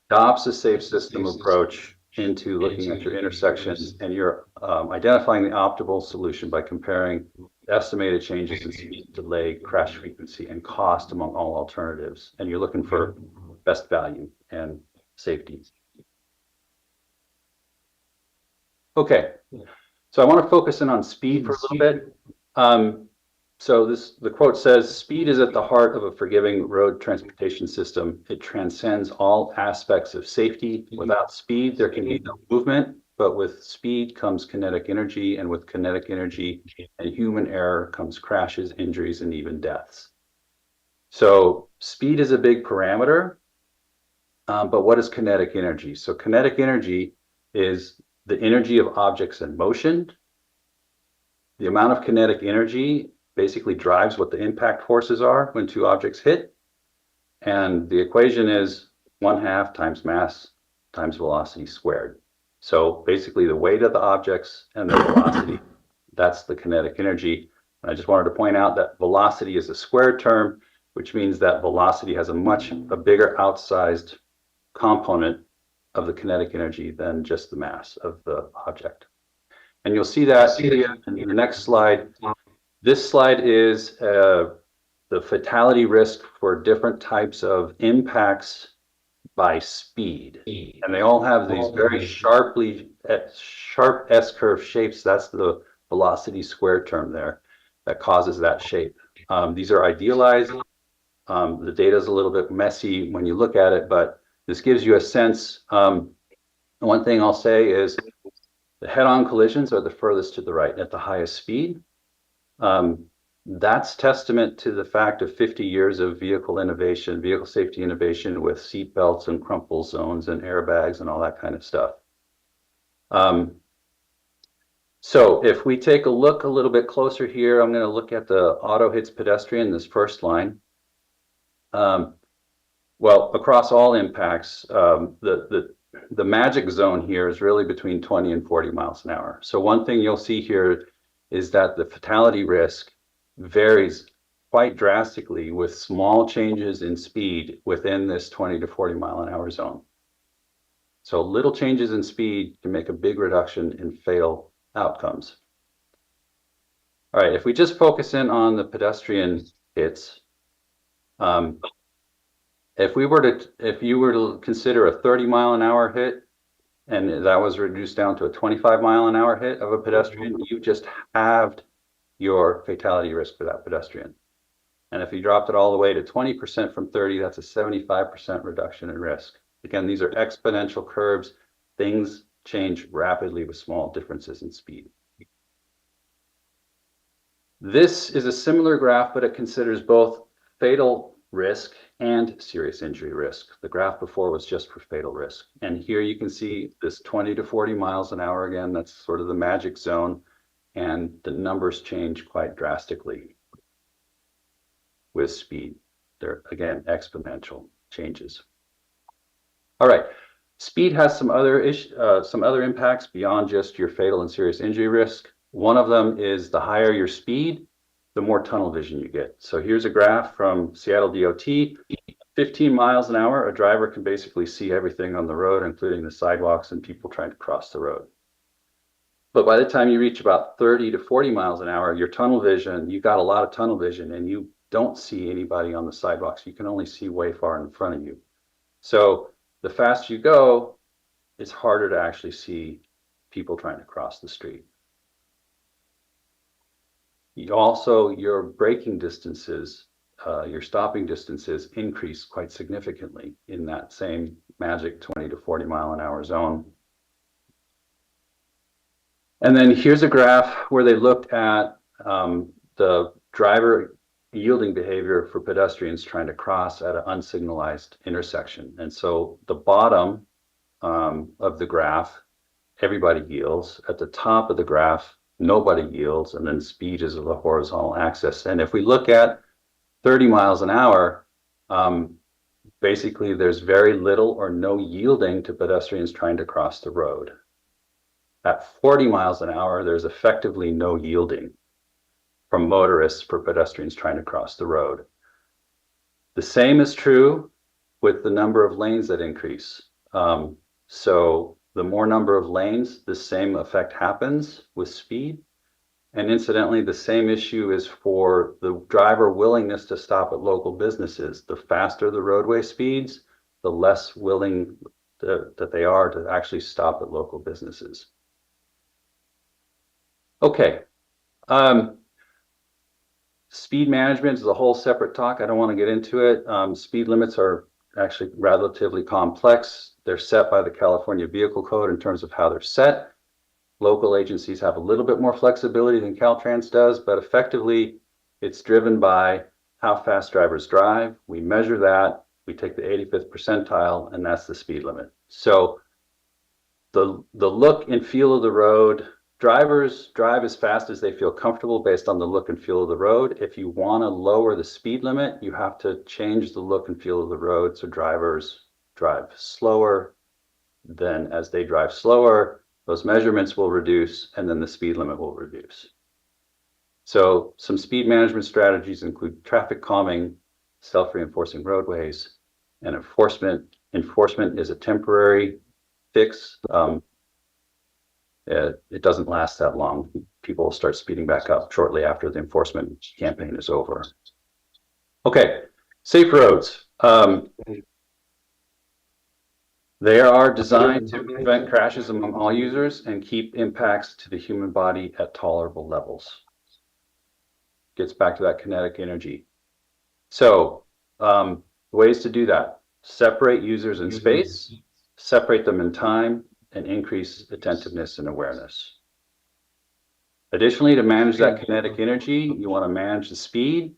Q: adopts a safe system approach into looking at your intersections, and you're identifying the optimal solution by comparing estimated changes in speed, delay, crash frequency, and cost among all alternatives, and you're looking for best value and safety. Okay, so I want to focus in on speed for a little bit. So the quote says, "Speed is at the heart of a forgiving road transportation system. It transcends all aspects of safety. Without speed, there can be no movement, but with speed comes kinetic energy, and with kinetic energy and human error comes crashes, injuries, and even deaths." So speed is a big parameter, but what is kinetic energy? So kinetic energy is the energy of objects in motion. The amount of kinetic energy basically drives what the impact forces are when two objects hit. And the equation is 1/2 times mass times velocity squared. So basically the weight of the objects and their velocity, that's the kinetic energy. And I just wanted to point out that velocity is a squared term, which means that velocity has a bigger outsized component of the kinetic energy than just the mass of the object. And you'll see that here in the next slide. This slide is the fatality risk for different types of impacts by speed. And they all have these very sharp S-curve shapes. That's the velocity square term there that causes that shape. These are idealized. The data is a little bit messy when you look at it, but this gives you a sense. One thing I'll say is the head-on collisions are the furthest to the right at the highest speed. That's testament to the fact of 50 years of vehicle innovation, vehicle safety innovation with seat belts and crumple zones and airbags and all that kind of stuff. So if we take a look a little bit closer here, I'm going to look at the auto hits pedestrian, this first line. Well, across all impacts, the magic zone here is really between 20 and 40 miles an hour. So one thing you'll see here is that the fatality risk varies quite drastically with small changes in speed within this 20 to 40 mile an hour zone. So little changes in speed can make a big reduction in fatal outcomes. All right, if we just focus in on the pedestrian hits, if you were to consider a 30 mile an hour hit, and that was reduced down to a 25 mile an hour hit of a pedestrian, you just halved your fatality risk for that pedestrian. And if you dropped it all the way to 20% from 30, that's a 75% reduction in risk. Again, these are exponential curves. Things change rapidly with small differences in speed. This is a similar graph, but it considers both fatal risk and serious injury risk. The graph before was just for fatal risk. And here you can see this 20 to 40 miles an hour again. That's sort of the magic zone. And the numbers change quite drastically with speed. They're, again, exponential changes. All right. Speed has some other impacts beyond just your fatal and serious injury risk. One of them is the higher your speed, the more tunnel vision you get. So here's a graph from Seattle DOT. 15 miles an hour, a driver can basically see everything on the road, including the sidewalks and people trying to cross the road. But by the time you reach about 30 to 40 miles an hour, your tunnel vision, you got a lot of tunnel vision and you don't see anybody on the sidewalks. You can only see way far in front of you. So the faster you go, it's harder to actually see people trying to cross the street. Your braking distances, your stopping distances increase quite significantly in that same magic 20 to 40 mile an hour zone. And then here's a graph where they looked at the driver yielding behavior for pedestrians trying to cross at an unsignalized intersection. And so the bottom of the graph, everybody yields. At the top of the graph, nobody yields, and then speed is the horizontal axis. And if we look at 30 miles an hour, basically there's very little or no yielding to pedestrians trying to cross the road. At 40 miles an hour, there's effectively no yielding from motorists for pedestrians trying to cross the road. The same is true with the number of lanes that increase. So the more number of lanes, the same effect happens with speed. And incidentally, the same issue is for the driver willingness to stop at local businesses. The faster the roadway speeds, the less willing that they are to actually stop at local businesses. Okay. Speed management is a whole separate talk. I don't want to get into it. Speed limits are actually relatively complex. They're set by the California Vehicle Code in terms of how they're set. Local agencies have a little bit more flexibility than Caltrans does, but effectively it's driven by how fast drivers drive. We measure that, we take the 85th percentile, and that's the speed limit. So the look and feel of the road, drivers drive as fast as they feel comfortable based on the look and feel of the road. If you want to lower the speed limit, you have to change the look and feel of the road so drivers drive slower. Then as they drive slower, those measurements will reduce and then the speed limit will reduce. So some speed management strategies include traffic calming, self-reinforcing roadways, and enforcement. Enforcement is a temporary fix, it doesn't last that long. People will start speeding back up shortly after the enforcement campaign is over. Okay, safe roads. They are designed to prevent crashes among all users and keep impacts to the human body at tolerable levels. Gets back to that kinetic energy. So, ways to do that: separate users in space, separate them in time, and increase attentiveness and awareness. Additionally, to manage that kinetic energy, you want to manage the speed,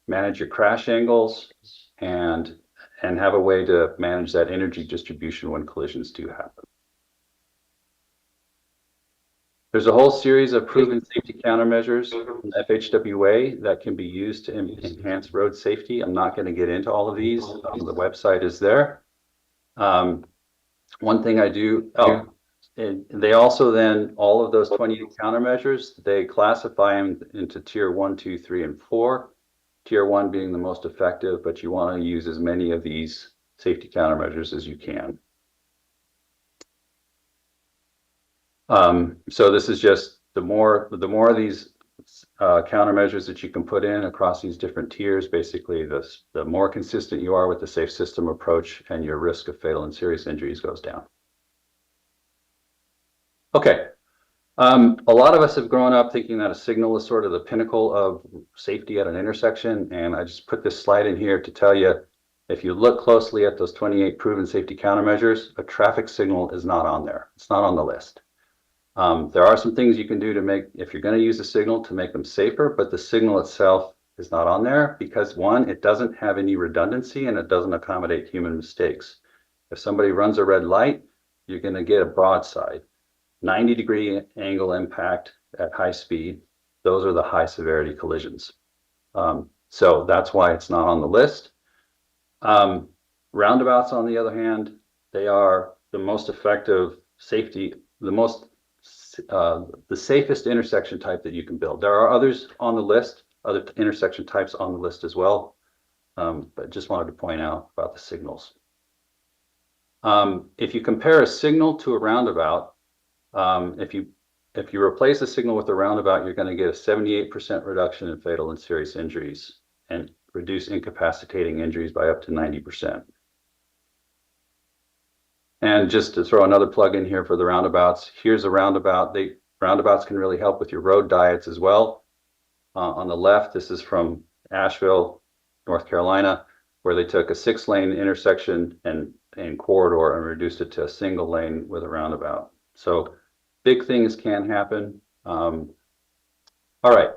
Q: manage your crash angles, and have a way to manage that energy distribution when collisions do happen. There's a whole series of proven safety countermeasures from FHWA that can be used to enhance road safety. I'm not going to get into all of these. The website is there. One thing I do, and they also then, all of those 28 countermeasures, they classify them into tier 1, 2, 3, and 4. Tier 1 being the most effective, but you want to use as many of these safety countermeasures as you can. So this is just the more of these countermeasures that you can put in across these different tiers, basically the more consistent you are with the safe system approach, and your risk of fatal and serious injuries goes down. Okay. A lot of us have grown up thinking that a signal is sort of the pinnacle of safety at an intersection, and I just put this slide in here to tell you, if you look closely at those 28 proven safety countermeasures, a traffic signal is not on there. It's not on the list. There are some things you can do to make, if you're going to use a signal, to make them safer, but the signal itself is not on there because, one, it doesn't have any redundancy and it doesn't accommodate human mistakes. If somebody runs a red light, you're going to get a broadside. 90-degree angle impact at high speed, those are the high severity collisions. So that's why it's not on the list. Roundabouts, on the other hand, they are the most effective safety, the safest intersection type that you can build. There are others on the list, other intersection types on the list as well, but just wanted to point out about the signals. If you compare a signal to a roundabout, if you replace a signal with a roundabout, you're going to get a 78% reduction in fatal and serious injuries and reduce incapacitating injuries by up to 90%. And just to throw another plug in here for the roundabouts, here's a roundabout. Roundabouts can really help with your road diets as well. On the left, this is from Asheville, North Carolina, where they took a 6-lane intersection and corridor and reduced it to a single lane with a roundabout. So big things can happen. All right.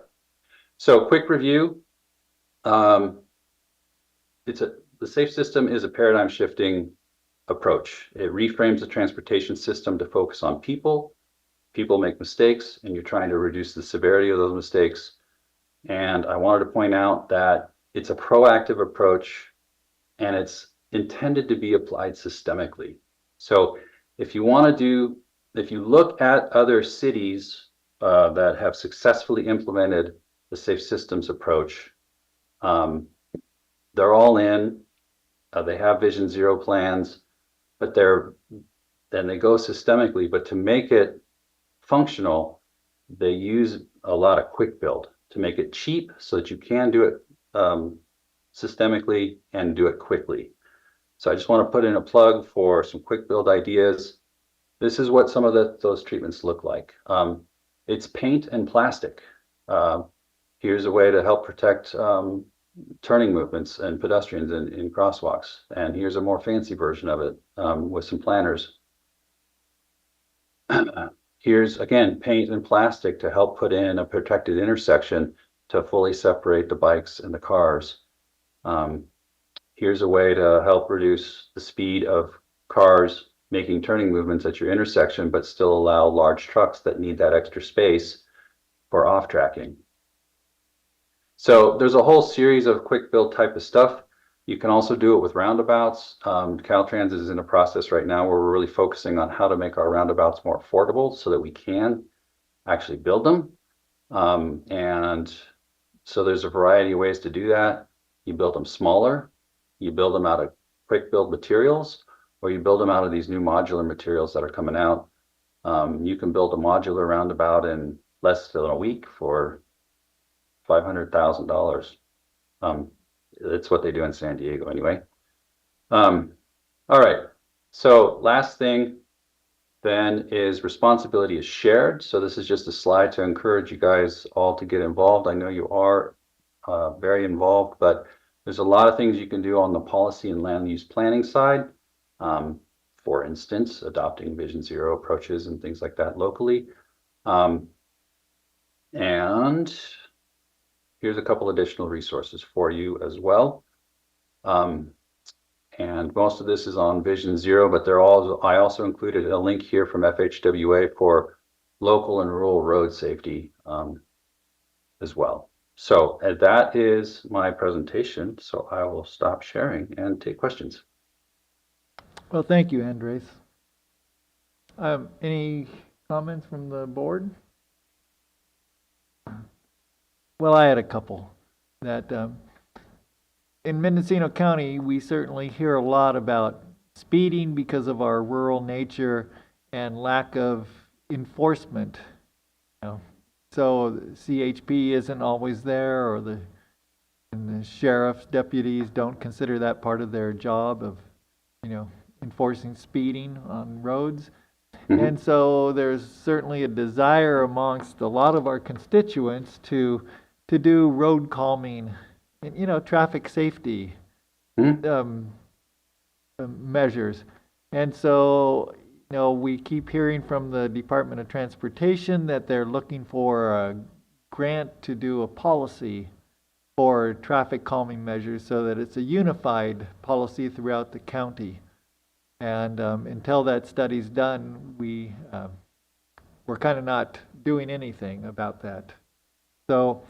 Q: So quick review. The safe system is a paradigm shifting approach. It reframes the transportation system to focus on people. People make mistakes, and you're trying to reduce the severity of those mistakes. And I wanted to point out that it's a proactive approach, and it's intended to be applied systemically. So if you look at other cities that have successfully implemented the safe systems approach, they're all in. They have Vision Zero plans, but then they go systemically. But to make it functional, they use a lot of quick build to make it cheap so that you can do it systemically and do it quickly. So I just want to put in a plug for some quick build ideas. This is what some of those treatments look like. It's paint and plastic. Here's a way to help protect turning movements and pedestrians in crosswalks. And here's a more fancy version of it with some planners. Here's, again, paint and plastic to help put in a protected intersection to fully separate the bikes and the cars. Here's a way to help reduce the speed of cars making turning movements at your intersection, but still allow large trucks that need that extra space for off-tracking. So there's a whole series of quick build type of stuff. You can also do it with roundabouts. Caltrans is in a process right now where we're really focusing on how to make our roundabouts more affordable so that we can actually build them. And so there's a variety of ways to do that. You build them smaller, you build them out of quick build materials, or you build them out of these new modular materials that are coming out. You can build a modular roundabout in less than a week for $500,000. That's what they do in San Diego anyway. All right, so last thing then is responsibility is shared. So this is just a slide to encourage you guys all to get involved. I know you are very involved, but there's a lot of things you can do on the policy and land use planning side. For instance, adopting Vision Zero approaches and things like that locally. And here's a couple additional resources for you as well. And most of this is on Vision Zero, but I also included a link here from FHWA for local and rural road safety as well. So that is my presentation. So I will stop sharing and take questions.
G: Well, thank you, Andres. Any comments from the board? Well, I had a couple. That in Mendocino County, we certainly hear a lot about speeding because of our rural nature and lack of enforcement. So CHP isn't always there, or the sheriff's deputies don't consider that part of their job of, enforcing speeding on roads. Mm-hmm. And so there's certainly a desire amongst a lot of our constituents to do road calming and, traffic safety measures. And so, we keep hearing from the Department of Transportation that they're looking for a grant to do a policy for traffic calming measures so that it's a unified policy throughout the county. And until that study's done, we're kind of not doing anything about that. So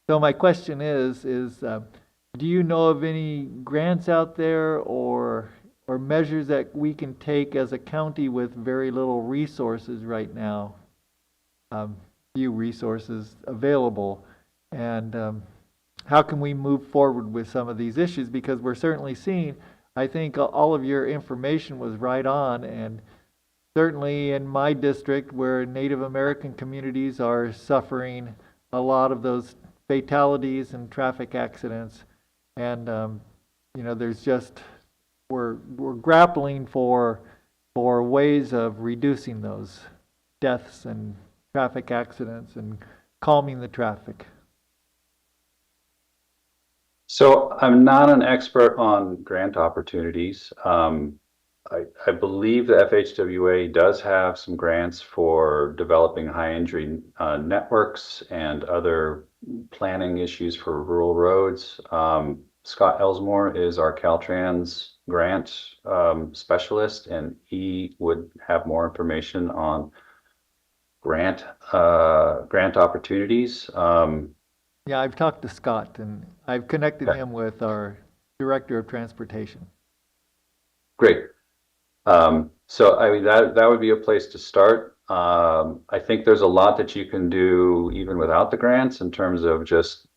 G: my question is do you know of any grants out there or measures that we can take as a county with very little resources right now, few resources available, and how can we move forward with some of these issues? Because we're certainly seeing, I think all of your information was right on, and certainly in my district where Native American communities are suffering a lot of those fatalities and traffic accidents, and there's just we're grappling for ways of reducing those deaths and traffic accidents and calming the traffic.
Q: So I'm not an expert on grant opportunities. I believe the FHWA does have some grants for developing high injury networks and other planning issues for rural roads. Scott Elsmore is our Caltrans grant specialist, and he would have more information on grant opportunities.
G: Yeah, I've talked to Scott, and I've connected him with our Director of Transportation.
Q: Great. So I mean, that would be a place to start. I think there's a lot that you can do even without the grants in terms of just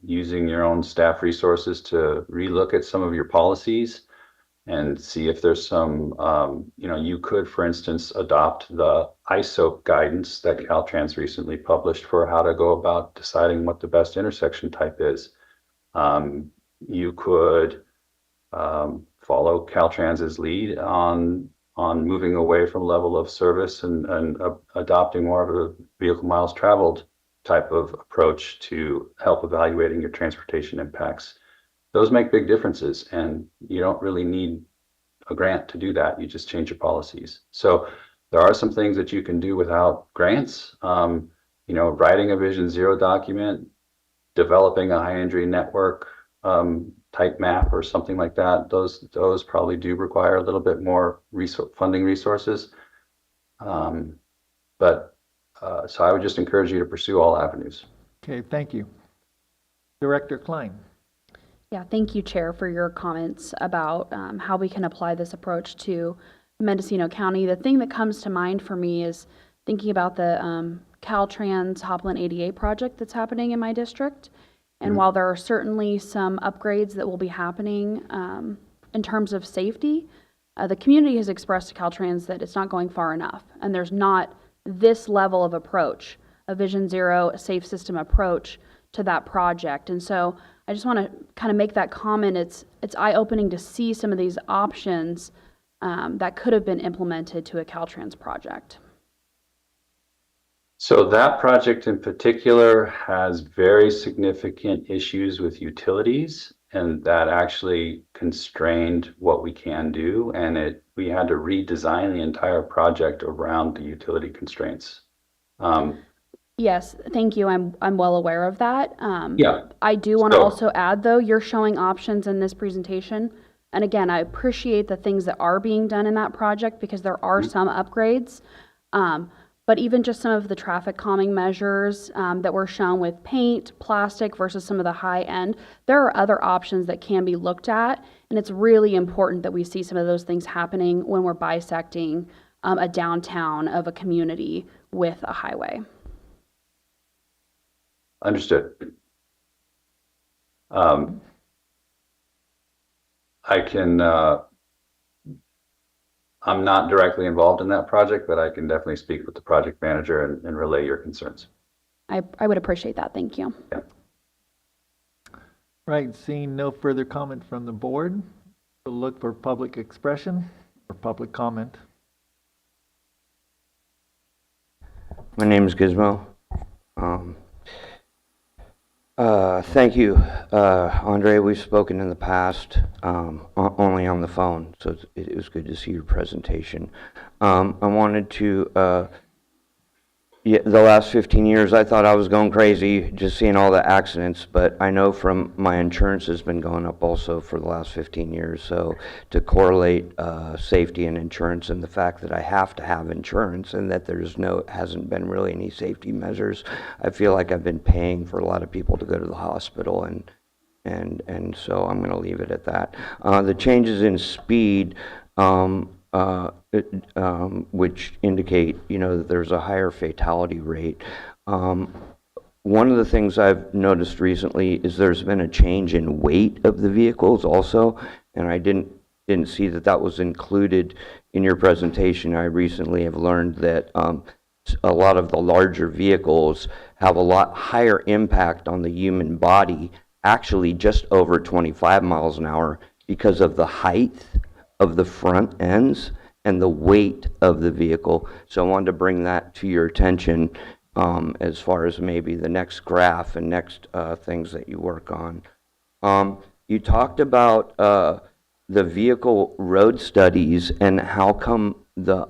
Q: using your own staff resources to relook at some of your policies and see if there's some, you could, for instance, adopt the ISOP guidance that Caltrans recently published for how to go about deciding what the best intersection type is. You could follow Caltrans's lead on moving away from level of service and adopting more of a vehicle miles traveled type of approach to help evaluating your transportation impacts. Those make big differences, and you don't really need a grant to do that. You just change your policies. So there are some things that you can do without grants. Writing a Vision Zero document, developing a high injury network type map or something like that. Those probably do require a little bit more funding resources. So I would just encourage you to pursue all avenues.
G: Okay, thank you. Director Klein.
R: Yeah, thank you, Chair, for your comments about how we can apply this approach to Mendocino County. The thing that comes to mind for me is thinking about the Caltrans Hopland 88 project that's happening in my district. And while there are certainly some upgrades that will be happening in terms of safety, the community has expressed to Caltrans that it's not going far enough, and there's not this level of approach, a Vision Zero, a safe system approach to that project. And so I just want to kind of make that comment. It's eye-opening to see some of these options that could have been implemented to a Caltrans project.
Q: So that project in particular has very significant issues with utilities, and that actually constrained what we can do, and we had to redesign the entire project around the utility constraints.
R: Yes, thank you. I'm well aware of that.
Q: Yeah.
R: I do want to
Q: So-
R: also add, though, you're showing options in this presentation. And again, I appreciate the things that are being done in that project because there are some upgrades. But even just some of the traffic calming measures that were shown with paint, plastic versus some of the high end, there are other options that can be looked at. And it's really important that we see some of those things happening when we're bisecting a downtown of a community with a highway.
Q: Understood. I'm not directly involved in that project, but I can definitely speak with the project manager and relay your concerns.
R: I would appreciate that. Thank you.
Q: Yeah.
G: Right, seeing no further comment from the board, we'll look for public expression or public comment.
N: My name is Gizmo. Thank you, Andre. We've spoken in the past, only on the phone, so it was good to see your presentation. I wanted to, the last 15 years, I thought I was going crazy just seeing all the accidents, but I know from my insurance has been going up also for the last 15 years. So to correlate safety and insurance and the fact that I have to have insurance and that hasn't been really any safety measures, I feel like I've been paying for a lot of people to go to the hospital, and so I'm going to leave it at that. The changes in speed, which indicate, that there's a higher fatality rate. One of the things I've noticed recently is there's been a change in weight of the vehicles also, and I didn't see that was included in your presentation. I recently have learned that a lot of the larger vehicles have a lot higher impact on the human body, actually just over 25 miles an hour, because of the height of the front ends and the weight of the vehicle. So I wanted to bring that to your attention as far as maybe the next graph and next things that you work on. You talked about the vehicle road studies and how come the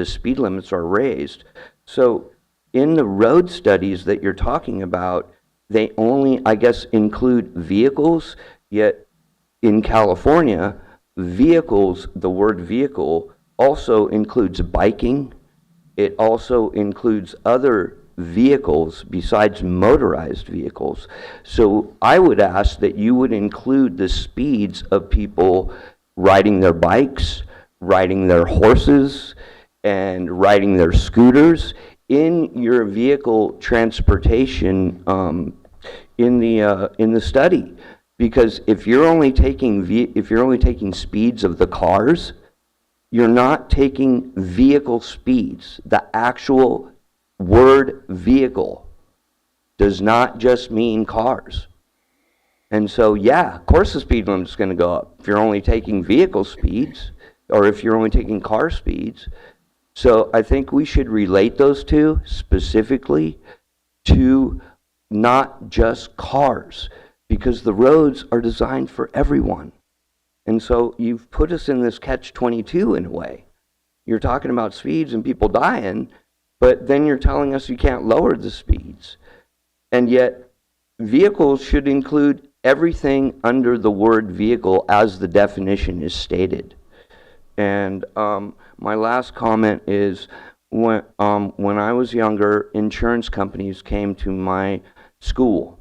N: speed limits are raised. So in the road studies that you're talking about, they only, I guess, include vehicles, yet in California, vehicles, the word vehicle also includes biking. It also includes other vehicles besides motorized vehicles. So I would ask that you would include the speeds of people riding their bikes, riding their horses, and riding their scooters in your vehicle transportation in the study. Because if you're only taking speeds of the cars, you're not taking vehicle speeds. The actual word vehicle does not just mean cars. And so, yeah, of course the speed limit is going to go up if you're only taking vehicle speeds or if you're only taking car speeds. So I think we should relate those two specifically to not just cars, because the roads are designed for everyone. And so you've put us in this catch-22 in a way. You're talking about speeds and people dying, but then you're telling us you can't lower the speeds. And yet vehicles should include everything under the word vehicle as the definition is stated. And my last comment is when I was younger, insurance companies came to my school.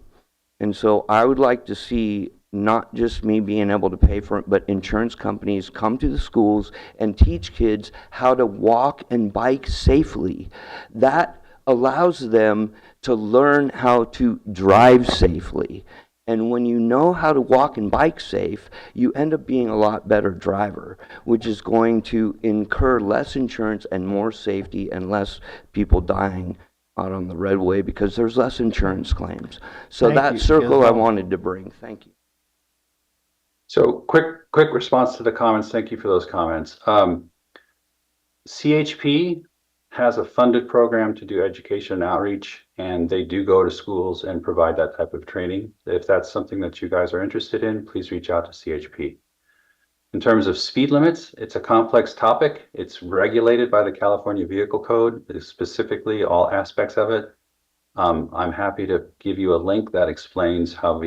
N: And so I would like to see not just me being able to pay for it, but insurance companies come to the schools and teach kids how to walk and bike safely. That allows them to learn how to drive safely. And when you know how to walk and bike safe, you end up being a lot better driver, which is going to incur less insurance and more safety and less people dying out on the roadway because there's less insurance claims. So
G: Thank
N: that
G: you,
N: circle I
G: Gizmo.
N: wanted to bring. Thank you.
Q: So quick response to the comments. Thank you for those comments. CHP has a funded program to do education and outreach, and they do go to schools and provide that type of training. If that's something that you guys are interested in, please reach out to CHP. In terms of speed limits, it's a complex topic. It's regulated by the California Vehicle Code, specifically all aspects of it. I'm happy to give you a link that explains how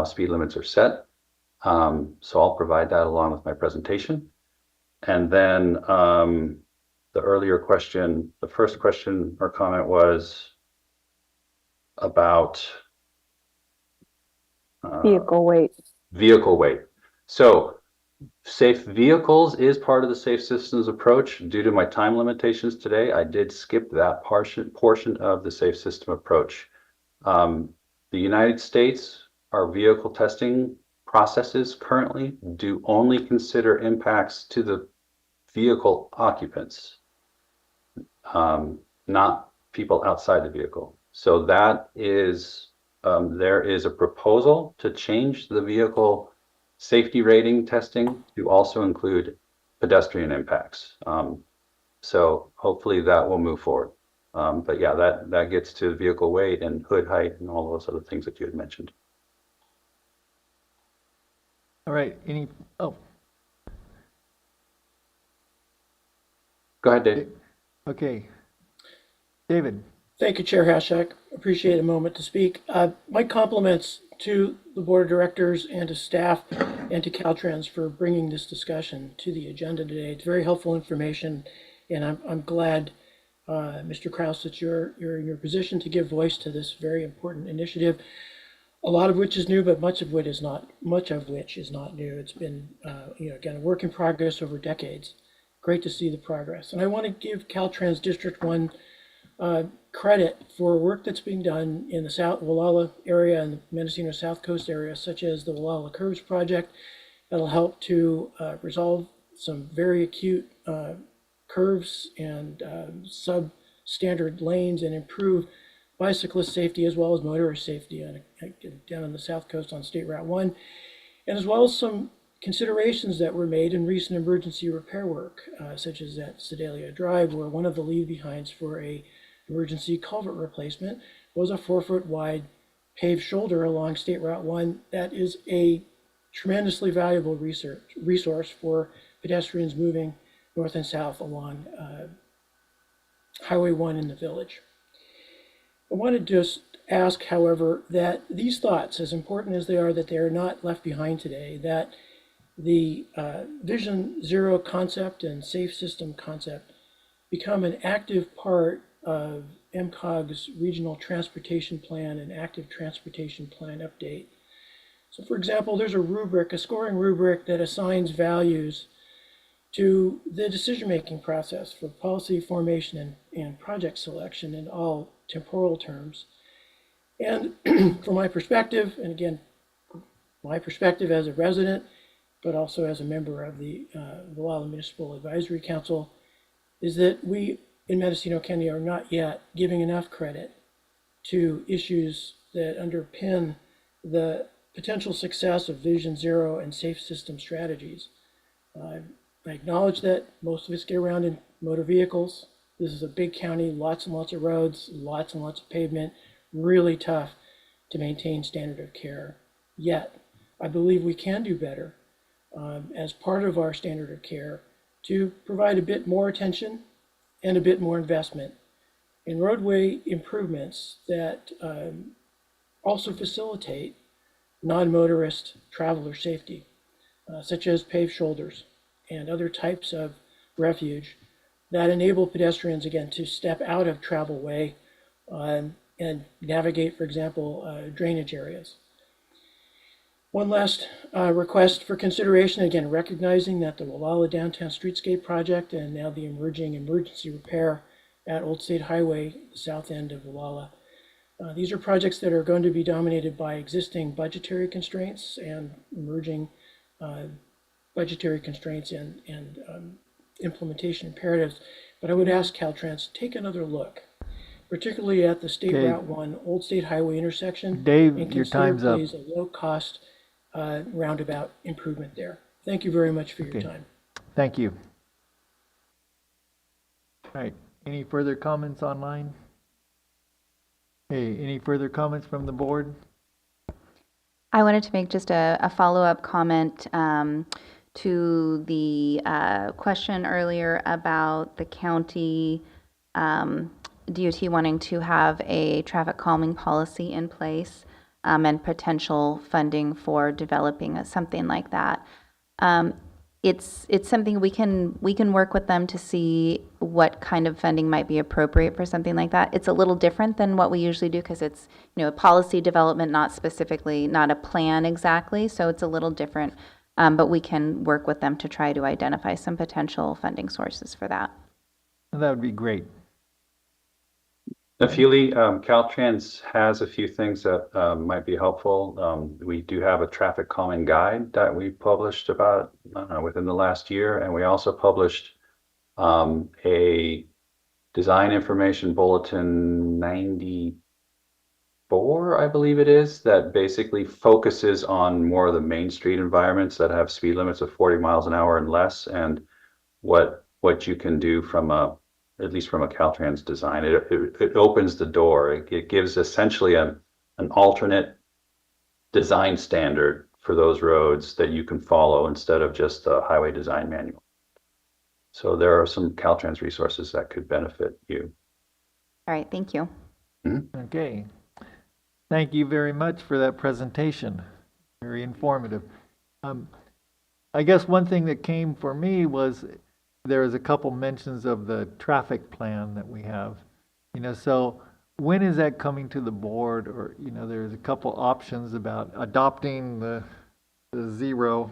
Q: speed limits are set. So I'll provide that along with my presentation. And then the earlier question, the first question or comment was about
O: Vehicle weight.
Q: vehicle weight. So safe vehicles is part of the safe systems approach. Due to my time limitations today, I did skip that portion of the safe system approach. The United States, our vehicle testing processes currently do only consider impacts to the vehicle occupants, not people outside the vehicle. So that is, there is a proposal to change the vehicle safety rating testing to also include pedestrian impacts. So hopefully that will move forward. But yeah, that gets to vehicle weight and hood height and all those other things that you had mentioned.
G: All right,
Q: Go ahead, Dave.
G: Okay. David.
S: Thank you, Chair Hashak. Appreciate a moment to speak. My compliments to the Board of Directors and to staff and to Caltrans for bringing this discussion to the agenda today. It's very helpful information, and I'm glad, Mr. Kraus, that you're in your position to give voice to this very important initiative. A lot of which is new, but much of which is not new. It's been, again, a work in progress over decades. Great to see the progress. And I want to give Caltrans District 1 credit for work that's being done in the South Wallala area and the Mendocino South Coast area, such as the Wallala Curves Project, that'll help to resolve some very acute curves and substandard lanes and improve bicyclist safety as well as motorist safety down on the South Coast on State Route 1, and as well as some considerations that were made in recent emergency repair work, such as at Sedalia Drive, where one of the leave-behinds for a emergency culvert replacement was a 4-foot wide paved shoulder along State Route 1. That is a tremendously valuable resource for pedestrians moving north and south along Highway 1 in the village. I want to just ask, however, that these thoughts, as important as they are not left behind today, that the Vision Zero concept and safe system concept become an active part of MCOG's regional transportation plan and active transportation plan update. So for example, there's a rubric, a scoring rubric that assigns values to the decision-making process for policy formation and project selection in all temporal terms. And from my perspective, and again, my perspective as a resident, but also as a member of the Wallala Municipal Advisory Council, is that we in Mendocino County are not yet giving enough credit to issues that underpin the potential success of Vision Zero and safe system strategies. I acknowledge that most of us get around in motor vehicles. This is a big county, lots and lots of roads, lots and lots of pavement, really tough to maintain standard of care. Yet, I believe we can do better as part of our standard of care to provide a bit more attention and a bit more investment in roadway improvements that also facilitate non-motorist traveler safety, such as paved shoulders and other types of refuge that enable pedestrians, again, to step out of travel way and navigate, for example, drainage areas. One last request for consideration, again, recognizing that the Wallala Downtown Streetscape Project and now the emerging emergency repair at Old State Highway, the south end of Wallala, These are projects that are going to be dominated by existing budgetary constraints and emerging budgetary constraints and implementation imperatives. But I would ask Caltrans, take another look, particularly at the State Route 1 Old State Highway intersection.
G: Dave,
S: and
G: your
S: consider,
G: time's up.
S: please, a low-cost roundabout improvement there. Thank you very much for your time.
G: Thank you. All right, any further comments online? Hey, any further comments from the board?
J: I wanted to make just a follow-up comment to the question earlier about the county DOT wanting to have a traffic calming policy in place and potential funding for developing something like that. It's something we can work with them to see what kind of funding might be appropriate for something like that. It's a little different than what we usually do because it's a policy development, not a plan exactly. So it's a little different, but we can work with them to try to identify some potential funding sources for that.
G: That would be great.
Q: Nephili, Caltrans has a few things that might be helpful. We do have a traffic calming guide that we published about within the last year, and we also published a design information bulletin 94, I believe it is, that basically focuses on more of the main street environments that have speed limits of 40 miles an hour and less, and what you can do at least from a Caltrans design. It opens the door. It gives essentially an alternate design standard for those roads that you can follow instead of just the highway design manual. So there are some Caltrans resources that could benefit you.
J: All right, thank you.
Q: Mm-hmm.
G: Okay. Thank you very much for that presentation. Very informative. I guess one thing that came for me was there was a couple mentions of the traffic plan that we have. So when is that coming to the board? Or, there's a couple options about adopting the zero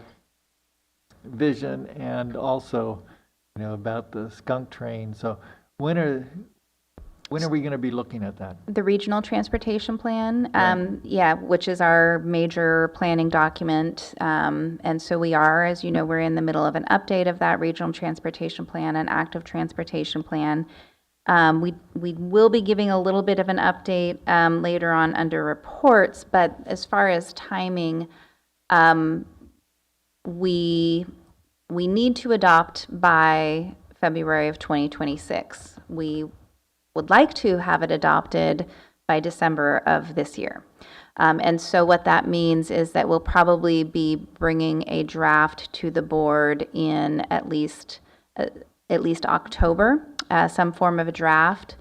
G: vision and also, about the skunk train. So when are we going to be looking at that?
J: The regional transportation plan, which is our major planning document. And so we are, as you know, we're in the middle of an update of that regional transportation plan, an active transportation plan. We will be giving a little bit of an update later on under reports, but as far as timing, we need to adopt by February of 2026. We would like to have it adopted by December of this year. And so what that means is that we'll probably be bringing a draft to the board in at least October, some form of a draft.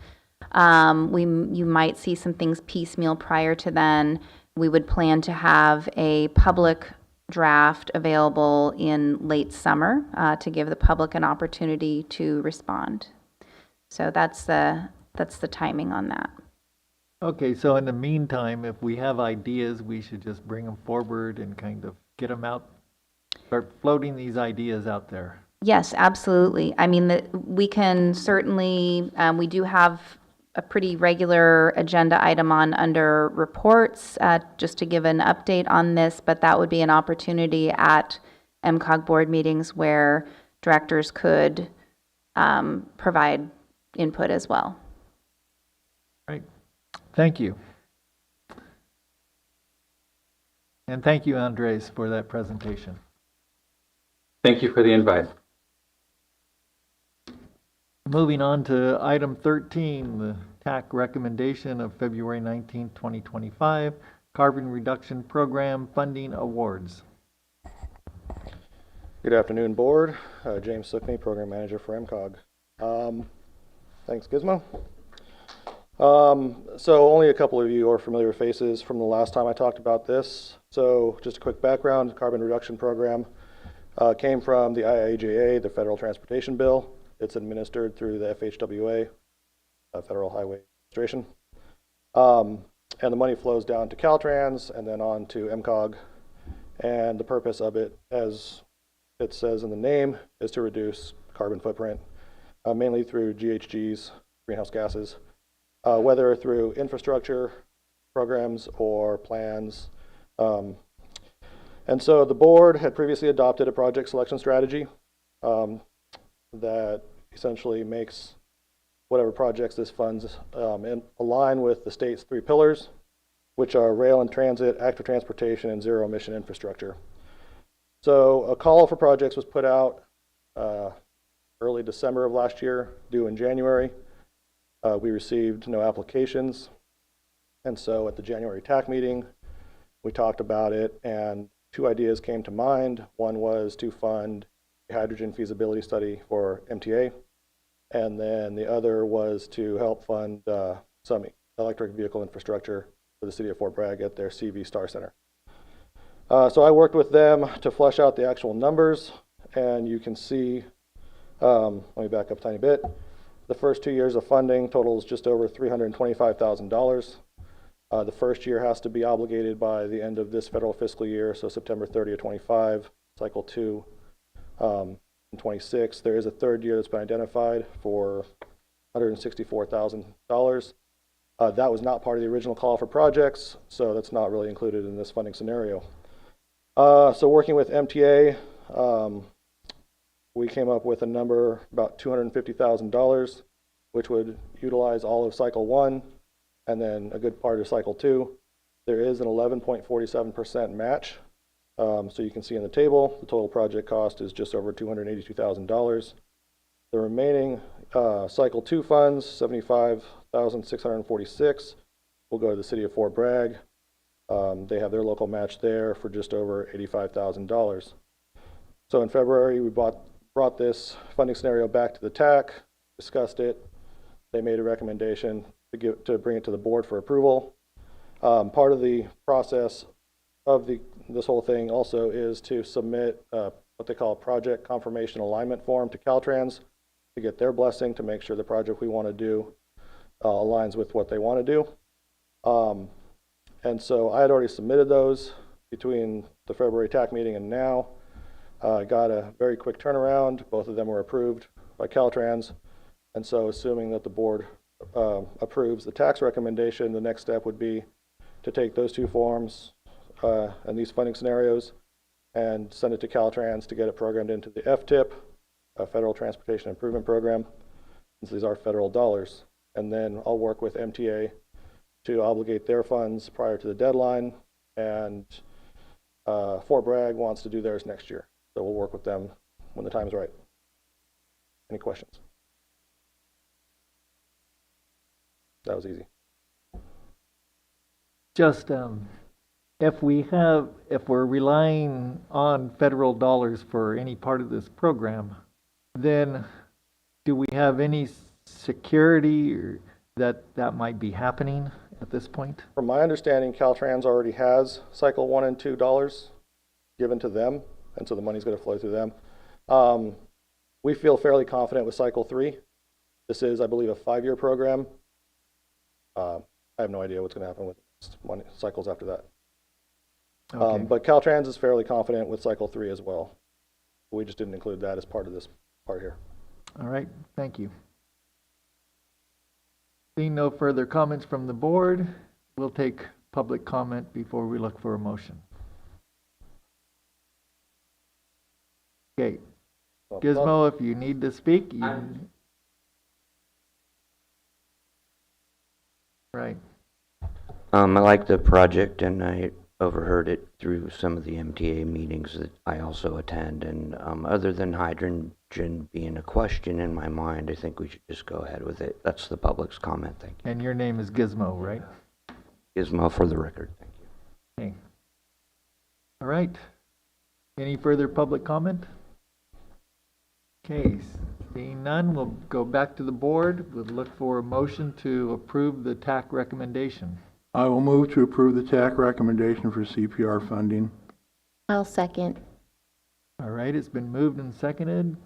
J: You might see some things piecemeal prior to then. We would plan to have a public draft available in late summer to give the public an opportunity to respond. So that's the timing on that.
G: Okay, so in the meantime, if we have ideas, we should just bring them forward and kind of get them out, start floating these ideas out there.
J: Yes, absolutely. I mean, we can certainly, we do have a pretty regular agenda item under reports, just to give an update on this, but that would be an opportunity at MCOG board meetings where directors could provide input as well.
G: Right. Thank you. And thank you, Andres, for that presentation.
Q: Thank you for the invite.
G: Moving on to item 13, the TAC recommendation of February 19, 2025, Carbon Reduction Program Funding Awards.
T: Good afternoon, board. James Sookney, Program Manager for MCOG. Thanks, Gizmo. So only a couple of you are familiar faces from the last time I talked about this. So just a quick background, Carbon Reduction Program came from the IIJA, the Federal Transportation Bill. It's administered through the FHWA, Federal Highway Administration. And the money flows down to Caltrans and then on to MCOG. And the purpose of it, as it says in the name, is to reduce carbon footprint, mainly through GHGs, greenhouse gases, whether through infrastructure programs or plans. And so the board had previously adopted a project selection strategy that essentially makes whatever projects this funds align with the state's 3 pillars, which are rail and transit, active transportation, and zero emission infrastructure. So a call for projects was put out early December of last year, due in January. We received no applications. And so at the January TAC meeting, we talked about it, and 2 ideas came to mind. One was to fund a hydrogen feasibility study for MTA, and then the other was to help fund some electric vehicle infrastructure for the city of Fort Bragg at their CV Star Center. So I worked with them to flesh out the actual numbers, and you can see, let me back up a tiny bit. The first 2 years of funding totals just over $325,000. The first year has to be obligated by the end of this federal fiscal year, so September 30th, 25, cycle 2 and 26. There is a third year that's been identified for $164,000. That was not part of the original call for projects, so that's not really included in this funding scenario. So working with MTA, we came up with a number about $250,000, which would utilize all of cycle 1 and then a good part of cycle 2. There is an 11.47% match. So you can see in the table, the total project cost is just over $282,000. The remaining cycle 2 funds, $75,646, will go to the city of Fort Bragg. They have their local match there for just over $85,000. So in February, we brought this funding scenario back to the TAC, discussed it. They made a recommendation to bring it to the board for approval. Part of the process of this whole thing also is to submit what they call a project confirmation alignment form to Caltrans to get their blessing to make sure the project we want to do aligns with what they want to do. And so I had already submitted those between the February TAC meeting and now. Got a very quick turnaround. Both of them were approved by Caltrans. And so assuming that the board approves the tax recommendation, the next step would be to take those 2 forms and these funding scenarios and send it to Caltrans to get it programmed into the FTIP, a Federal Transportation Improvement Program, since these are federal dollars. And then I'll work with MTA to obligate their funds prior to the deadline, and Fort Bragg wants to do theirs next year. So we'll work with them when the time is right. Any questions? That was easy.
G: Just if we're relying on federal dollars for any part of this program, then do we have any security or that might be happening at this point?
T: From my understanding, Caltrans already has cycle 1 and 2 dollars given to them, and so the money's going to flow through them. We feel fairly confident with cycle 3. This is, I believe, a 5-year program. I have no idea what's going to happen with cycles after that. Okay. But Caltrans is fairly confident with cycle 3 as well. We just didn't include that as part of this part here.
G: All right, thank you. Seeing no further comments from the board, we'll take public comment before we look for a motion. Okay, Gizmo, if you need to speak, right.
N: I like the project, and I overheard it through some of the MTA meetings that I also attend. And other than hydrogen being a question in my mind, I think we should just go ahead with it. That's the public's comment. Thank you.
G: And your name is Gizmo, right?
N: Gizmo for the record. Thank you.
G: Okay. All right. Any further public comment? Okay. Seeing none, we'll go back to the board. We'll look for a motion to approve the TAC recommendation.
I: I will move to approve the TAC recommendation for CPR funding.
M: I'll second.
G: All right, it's been moved and seconded.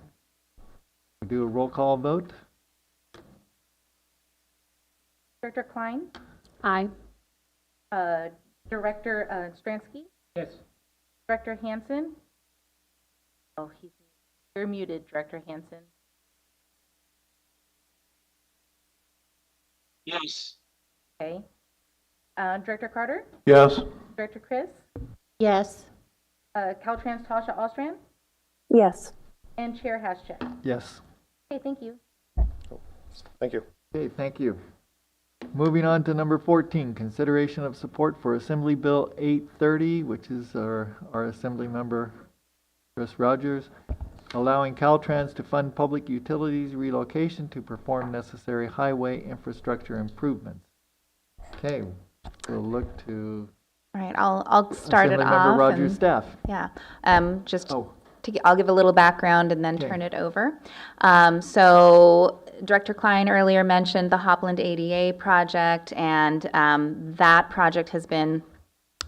G: We'll do a roll call vote.
H: Director Klein?
R: Aye.
H: Director Stransky?
S: Yes.
H: Director Hansen? Oh, you're muted, Director Hansen.
S: Yes.
H: Okay. Director Carter,
T: Yes.
H: Director Chris,
M: Yes.
H: Caltrans Tasha Ostran,
O: Yes.
H: and Chair Haschek.
G: Yes.
H: Okay, thank you.
T: Thank you.
G: Okay, thank you. Moving on to number 14, consideration of support for Assembly Bill 830, which is our Assembly member, Chris Rogers, allowing Caltrans to fund public utilities relocation to perform necessary highway infrastructure improvements. Okay, we'll look to
J: All right, I'll start it
G: Assembly
J: off.
G: Member Rogers'
J: and-
G: staff.
J: Yeah, I'll give a little background and then turn it over. So Director Klein earlier mentioned the Hopland ADA project, and that project has been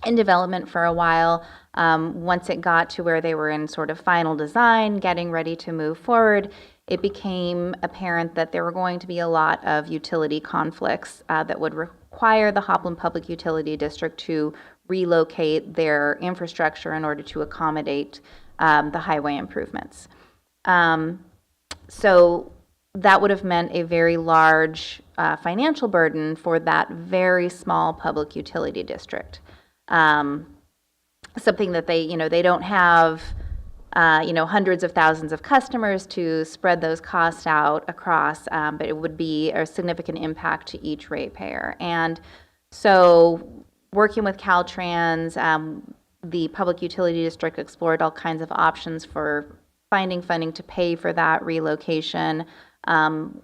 J: in development for a while. Once it got to where they were in sort of final design, getting ready to move forward, it became apparent that there were going to be a lot of utility conflicts that would require the Hopland Public Utility District to relocate their infrastructure in order to accommodate the highway improvements. So that would have meant a very large financial burden for that very small public utility district. Something that they don't have, hundreds of thousands of customers to spread those costs out across, but it would be a significant impact to each ratepayer. And so working with Caltrans, the Public Utility District explored all kinds of options for finding funding to pay for that relocation.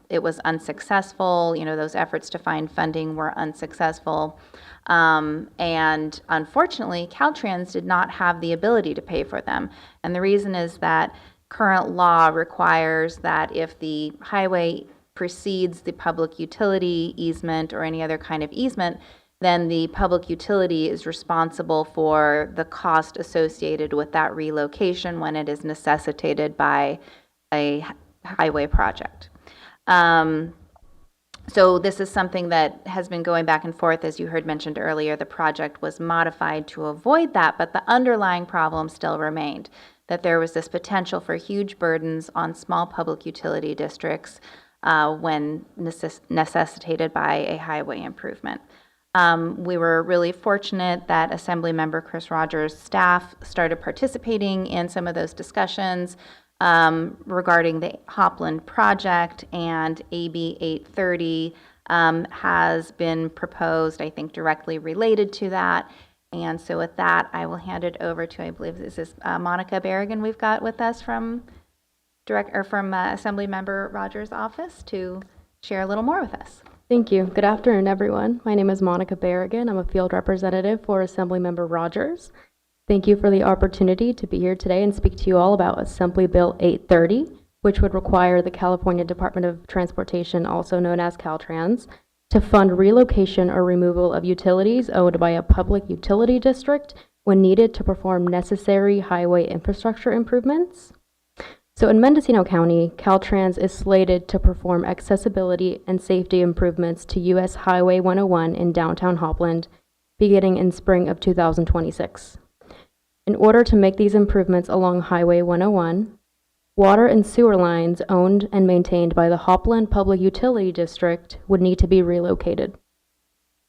J: It was unsuccessful. Those efforts to find funding were unsuccessful. And unfortunately, Caltrans did not have the ability to pay for them. And the reason is that current law requires that if the highway precedes the public utility easement or any other kind of easement, then the public utility is responsible for the cost associated with that relocation when it is necessitated by a highway project. So this is something that has been going back and forth. As you heard mentioned earlier, the project was modified to avoid that, but the underlying problem still remained, that there was this potential for huge burdens on small public utility districts when necessitated by a highway improvement. We were really fortunate that Assemblymember Chris Rogers' staff started participating in some of those discussions regarding the Hopland project, and AB 830 has been proposed, I think, directly related to that. And so with that, I will hand it over to, I believe this is Monica Berrigan we've got with us from Assemblymember Rogers' office to share a little more with us.
U: Thank you. Good afternoon, everyone. My name is Monica Berrigan. I'm a field representative for Assemblymember Rogers. Thank you for the opportunity to be here today and speak to you all about Assembly Bill 830, which would require the California Department of Transportation, also known as Caltrans, to fund relocation or removal of utilities owned by a public utility district when needed to perform necessary highway infrastructure improvements. So in Mendocino County, Caltrans is slated to perform accessibility and safety improvements to US Highway 101 in downtown Hopland, beginning in spring of 2026. In order to make these improvements along Highway 101, water and sewer lines owned and maintained by the Hopland Public Utility District would need to be relocated.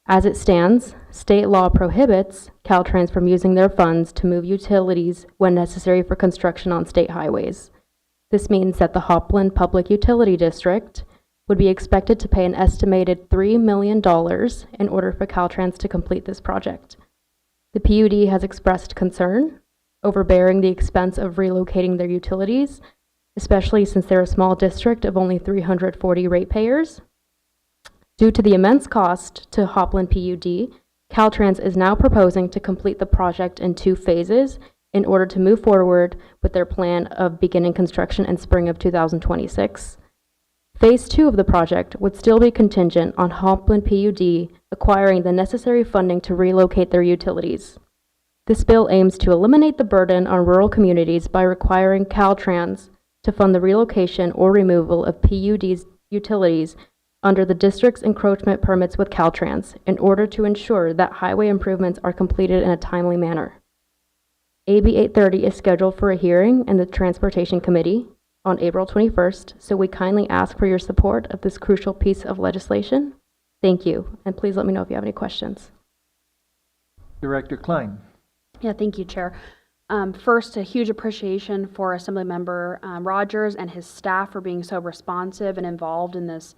U: As it stands, state law prohibits Caltrans from using their funds to move utilities when necessary for construction on state highways. This means that the Hopland Public Utility District would be expected to pay an estimated $3 million in order for Caltrans to complete this project. The PUD has expressed concern over bearing the expense of relocating their utilities, especially since they're a small district of only 340 ratepayers. Due to the immense cost to Hopland PUD, Caltrans is now proposing to complete the project in 2 phases in order to move forward with their plan of beginning construction in spring of 2026. Phase 2 of the project would still be contingent on Hopland PUD acquiring the necessary funding to relocate their utilities. This bill aims to eliminate the burden on rural communities by requiring Caltrans to fund the relocation or removal of PUD's utilities under the district's encroachment permits with Caltrans in order to ensure that highway improvements are completed in a timely manner. AB 830 is scheduled for a hearing in the Transportation Committee on April 21st, so we kindly ask for your support of this crucial piece of legislation. Thank you, and please let me know if you have any questions.
G: Director Klein.
R: Yeah, thank you, Chair. First, a huge appreciation for Assemblymember Rogers and his staff for being so responsive and involved in this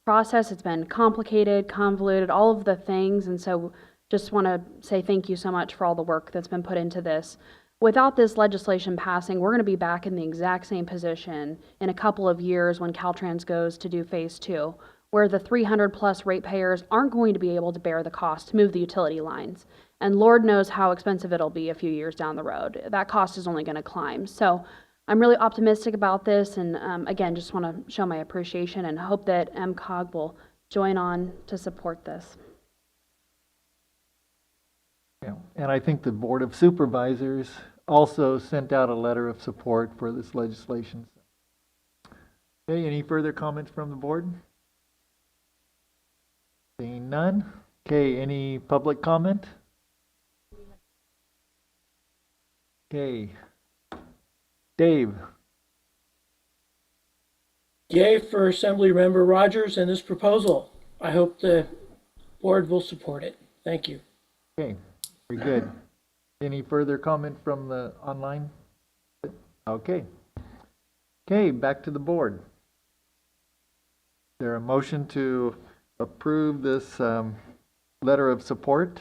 R: process. It's been complicated, convoluted, all of the things, and so just want to say thank you so much for all the work that's been put into this. Without this legislation passing, we're going to be back in the exact same position in a couple of years when Caltrans goes to do phase 2, where the 300 plus ratepayers aren't going to be able to bear the cost to move the utility lines. And Lord knows how expensive it'll be a few years down the road. That cost is only going to climb. So I'm really optimistic about this, and again, just want to show my appreciation and hope that MCOG will join on to support this.
G: Yeah. And I think the Board of Supervisors also sent out a letter of support for this legislation. Okay, any further comments from the board? Seeing none. Okay, any public comment? Okay. Dave.
S: Yay for Assemblymember Rogers and this proposal. I hope the board will support it. Thank you.
G: Okay, very good. Any further comment from the online? Okay. Okay, back to the board. Is there a motion to approve this letter of support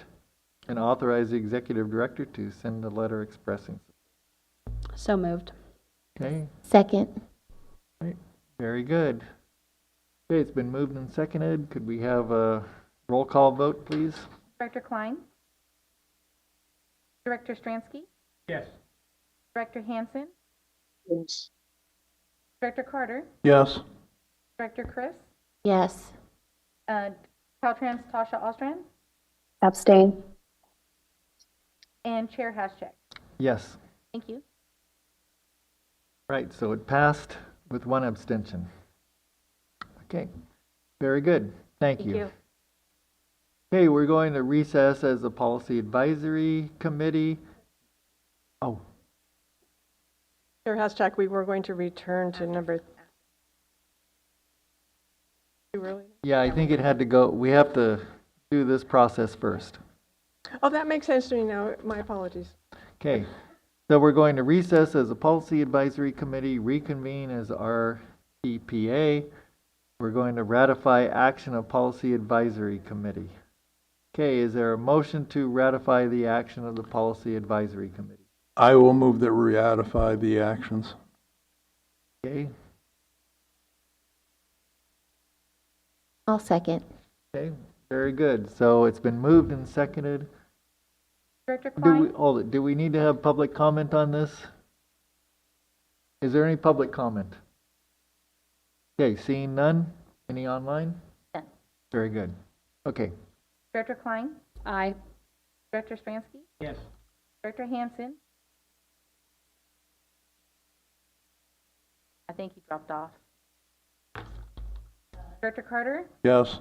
G: and authorize the executive director to send a letter expressing?
R: So moved.
G: Okay.
M: Second.
G: Right. Very good. Okay, it's been moved and seconded. Could we have a roll call vote, please?
H: Director Klein? Director Stransky?
S: Yes.
H: Director Hansen?
S: Yes.
H: Director Carter?
T: Yes.
H: Director Chris?
M: Yes.
H: Caltrans Tasha Ostrand?
O: Abstain.
H: And Chair Haschek.
G: Yes.
H: Thank you.
G: Right, so it passed with one abstention. Okay, very good. Thank you. Okay, we're going to recess as a policy advisory committee. Oh.
L: Chair Haschak, we were going to return to number. Really?
G: Yeah, I think it had to go. We have to do this process first.
L: Oh, that makes sense to me now. My apologies.
G: Okay, so we're going to recess as a policy advisory committee, reconvene as RTPA. We're going to ratify action of policy advisory committee. Okay, is there a motion to ratify the action of the policy advisory committee?
T: I will move that we ratify the actions.
G: Okay.
M: I'll second.
G: Okay, very good. So it's been moved and seconded.
H: Director Klein?
G: Do we need to have public comment on this? Is there any public comment? Okay, seeing none. Any online?
H: None.
G: Very good. Okay.
H: Director Klein?
R: Aye.
H: Director Stransky?
S: Yes.
H: Director Hansen? I think he dropped off. Director Carter?
T: Yes.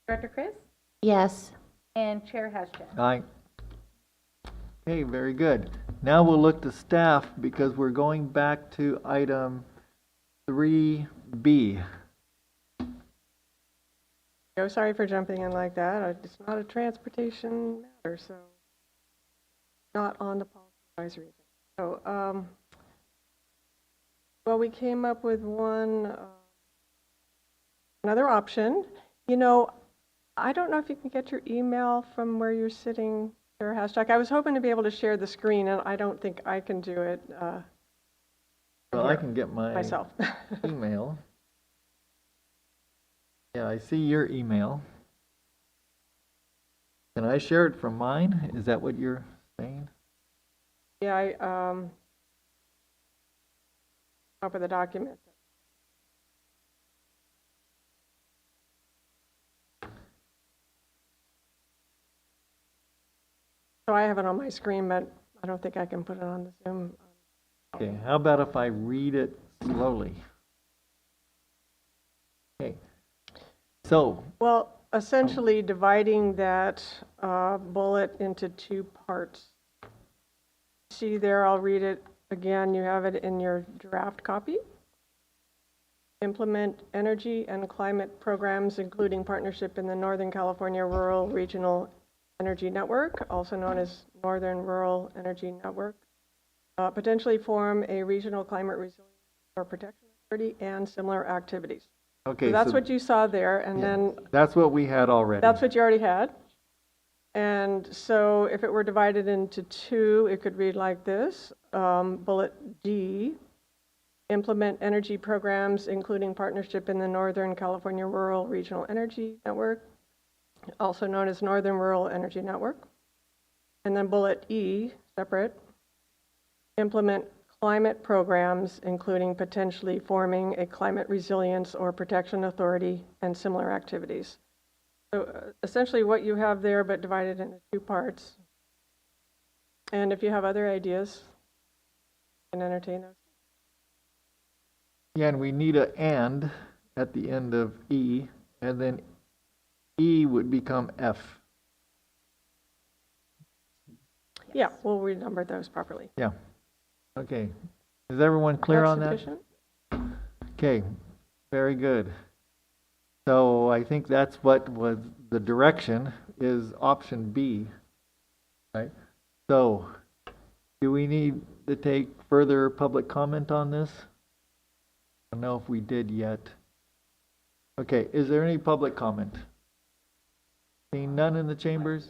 H: Director Chris?
M: Yes.
H: And Chair Haschek.
G: Aye. Okay, very good. Now we'll look to staff because we're going back to item 3B.
L: Oh, sorry for jumping in like that. It's not a transportation matter, so not on the policy advisory. So, well, we came up with another option. You know, I don't know if you can get your email from where you're sitting, Chair Haschak. I was hoping to be able to share the screen, and I don't think I can do it.
G: Well, I can get my
L: myself.
G: email. Yeah, I see your email. Can I share it from mine? Is that what you're saying?
L: Yeah, I open the document. So I have it on my screen, but I don't think I can put it on the Zoom.
G: Okay, how about if I read it slowly? Okay. So.
L: Well, essentially dividing that bullet into two parts. See there, I'll read it again. You have it in your draft copy. Implement energy and climate programs, including partnership in the Northern California rural, regional, Energy Network, also known as Northern Rural Energy Network, potentially form a regional climate resilience or protection authority and similar activities.
G: Okay,
L: So that's
G: so
L: what you saw there, and then
G: that's what we had already.
L: that's what you already had. And so if it were divided into two, it could read like this. Bullet D, implement energy programs, including partnership in the Northern California Rural Regional Energy Network, also known as Northern Rural Energy Network. And then bullet E, separate, implement climate programs, including potentially forming a climate resilience or protection authority and similar activities. So essentially what you have there, but divided into two parts. And if you have other ideas, you can entertain those.
G: Yeah, and we need an and at the end of E, and then E would become F.
L: Yeah, we'll renumber those properly.
G: Yeah. Okay. Is everyone clear on that?
L: Sufficient?
G: Okay. Very good. So I think that's what was the direction is option B, right? So do we need to take further public comment on this? I don't know if we did yet. Okay, is there any public comment? Seeing none in the chambers?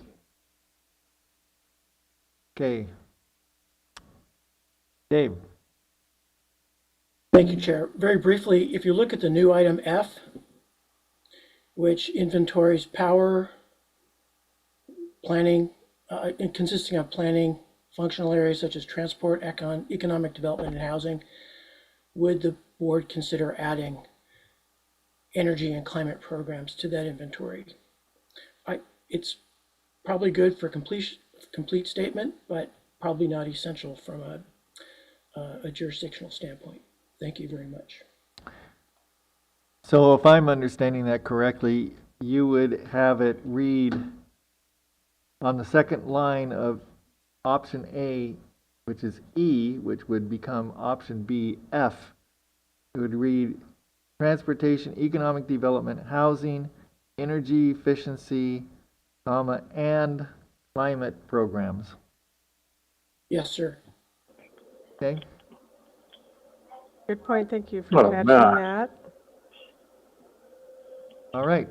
G: Okay. Dave.
S: Thank you, Chair. Very briefly, if you look at the new item F, which inventories power, planning, consisting of planning, functional areas such as transport, economic development, and housing, would the board consider adding energy and climate programs to that inventory? It's probably good for complete statement, but probably not essential from a jurisdictional standpoint. Thank you very much.
G: So if I'm understanding that correctly, you would have it read on the second line of option A, which is E, which would become option B, F. It would read transportation, economic development, housing, energy efficiency, comma, and climate programs.
S: Yes, sir.
G: Okay.
L: Good point. Thank you for catching that.
G: All right.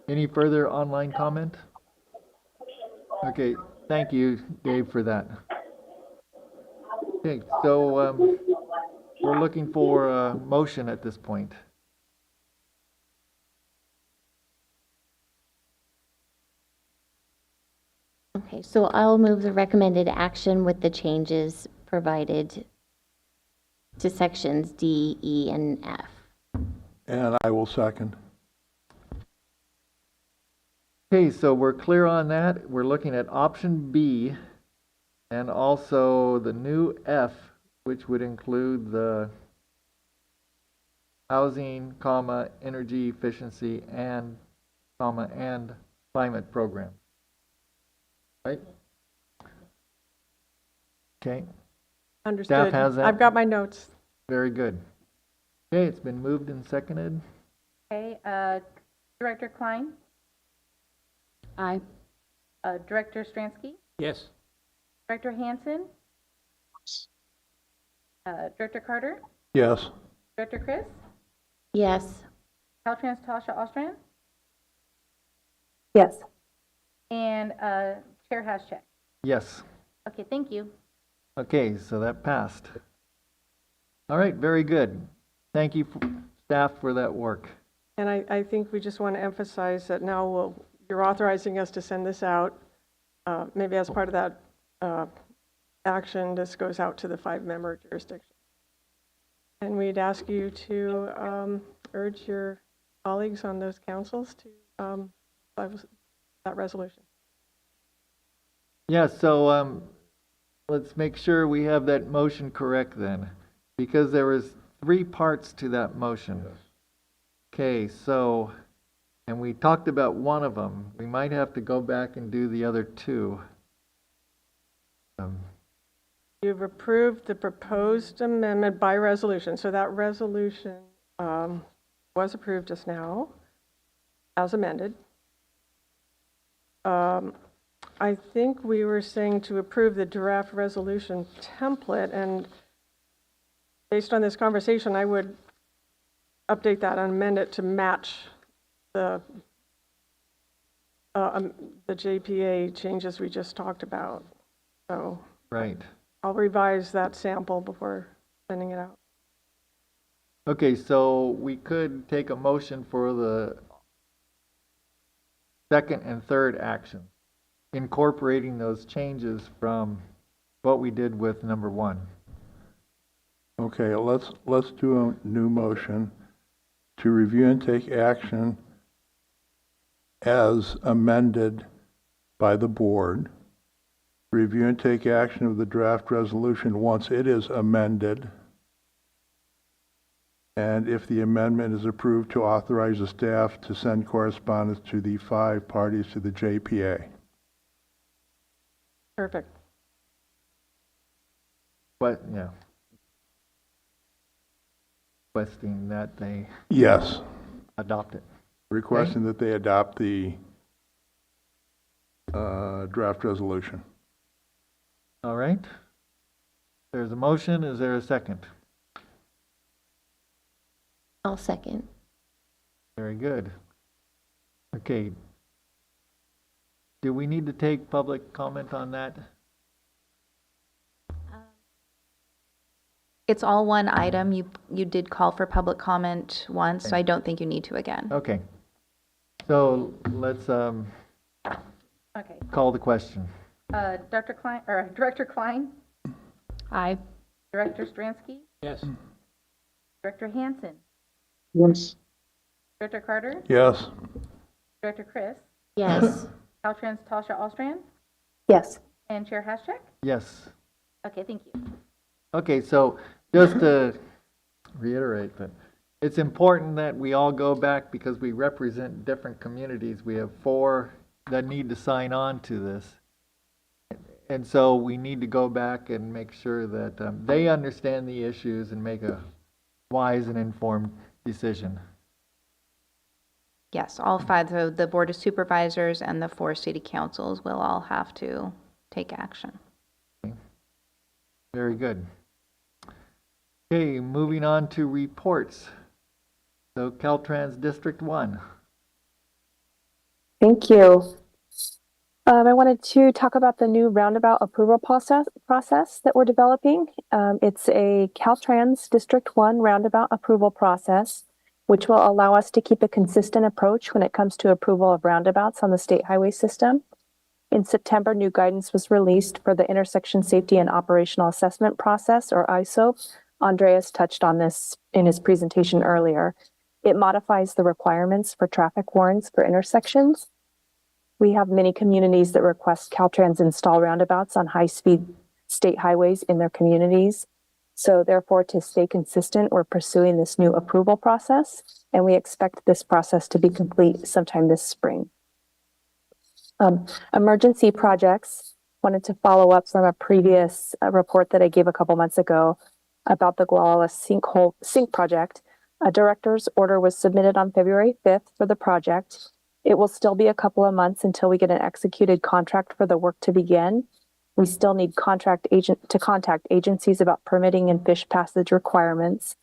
G: Any further online comment? Okay, thank you, Dave, for that. Okay, so we're looking for a motion at this point.
M: Okay, so I'll move the recommended action with the changes provided to sections D, E, and F.
I: And I will second.
G: Okay, so we're clear on that. We're looking at option B and also the new F, which would include the housing, comma, energy efficiency, and comma, and climate program. Right? Okay.
L: Understood.
G: Staff has that?
L: I've got my notes.
G: Very good. Okay, it's been moved and seconded.
H: Okay, Director Klein?
R: Aye.
H: Director Stransky?
E: Yes.
H: Director Hansen? Director Carter?
I: Yes.
H: Director Chris?
M: Yes.
H: Caltrans Tasha Ostran?
O: Yes.
H: And Chair Haschek?
G: Yes.
H: Okay, thank you.
G: Okay, so that passed. All right, very good. Thank you, staff, for that work.
L: And I think we just want to emphasize that now you're authorizing us to send this out. Maybe as part of that action, this goes out to the 5-member jurisdiction. And we'd ask you to urge your colleagues on those councils to that resolution.
G: Yeah, so let's make sure we have that motion correct then, because there was 3 parts to that motion. Okay, so, and we talked about one of them. We might have to go back and do the other 2.
L: You've approved the proposed amendment by resolution. So that resolution was approved just now as amended. I think we were saying to approve the draft resolution template, and based on this conversation, I would update that and amend it to match the JPA changes we just talked about. So
G: Right.
L: I'll revise that sample before sending it out.
G: Okay, so we could take a motion for the second and third action, incorporating those changes from what we did with number 1.
I: Okay, let's do a new motion to review and take action as amended by the board. Review and take action of the draft resolution once it is amended. And if the amendment is approved, to authorize the staff to send correspondence to the 5 parties to the JPA.
L: Perfect.
G: But, yeah. Requesting that they
I: Yes.
G: adopt it.
I: Requesting that they adopt the draft resolution.
G: All right. There's a motion. Is there a second?
M: I'll second.
G: Very good. Okay. Do we need to take public comment on that?
J: It's all one item. You did call for public comment once, so I don't think you need to again.
G: Okay. So let's
H: Okay.
G: call the question.
H: Dr. Klein, or Director Klein,
R: Aye.
H: Director Stransky,
S: Yes.
H: Director Hansen,
S: Yes.
H: Director Carter,
I: Yes.
H: Director Chris,
M: Yes.
H: Caltrans Tasha Alstrand,
O: Yes.
H: and Chair Haschek.
G: Yes.
H: Okay, thank you.
G: Okay, so just to reiterate that it's important that we all go back because we represent different communities. We have 4 that need to sign on to this. And so we need to go back and make sure that they understand the issues and make a wise and informed decision.
J: Yes, all 5, the Board of Supervisors and the 4 city councils will all have to take action.
G: Very good. Okay, moving on to reports. So Caltrans District 1.
O: Thank you. I wanted to talk about the new roundabout approval process that we're developing. It's a Caltrans District 1 roundabout approval process, which will allow us to keep a consistent approach when it comes to approval of roundabouts on the state highway system. In September, new guidance was released for the Intersection Safety and Operational Assessment Process, or ISO. Andreas touched on this in his presentation earlier. It modifies the requirements for traffic warrants for intersections. We have many communities that request Caltrans install roundabouts on high-speed state highways in their communities. So therefore, to stay consistent, we're pursuing this new approval process, and we expect this process to be complete sometime this spring. Emergency projects, wanted to follow up from a previous report that I gave a couple months ago about the Gualala sink project. A director's order was submitted on February 5th for the project. It will still be a couple of months until we get an executed contract for the work to begin. We still need contact agencies about permitting and fish passage requirements.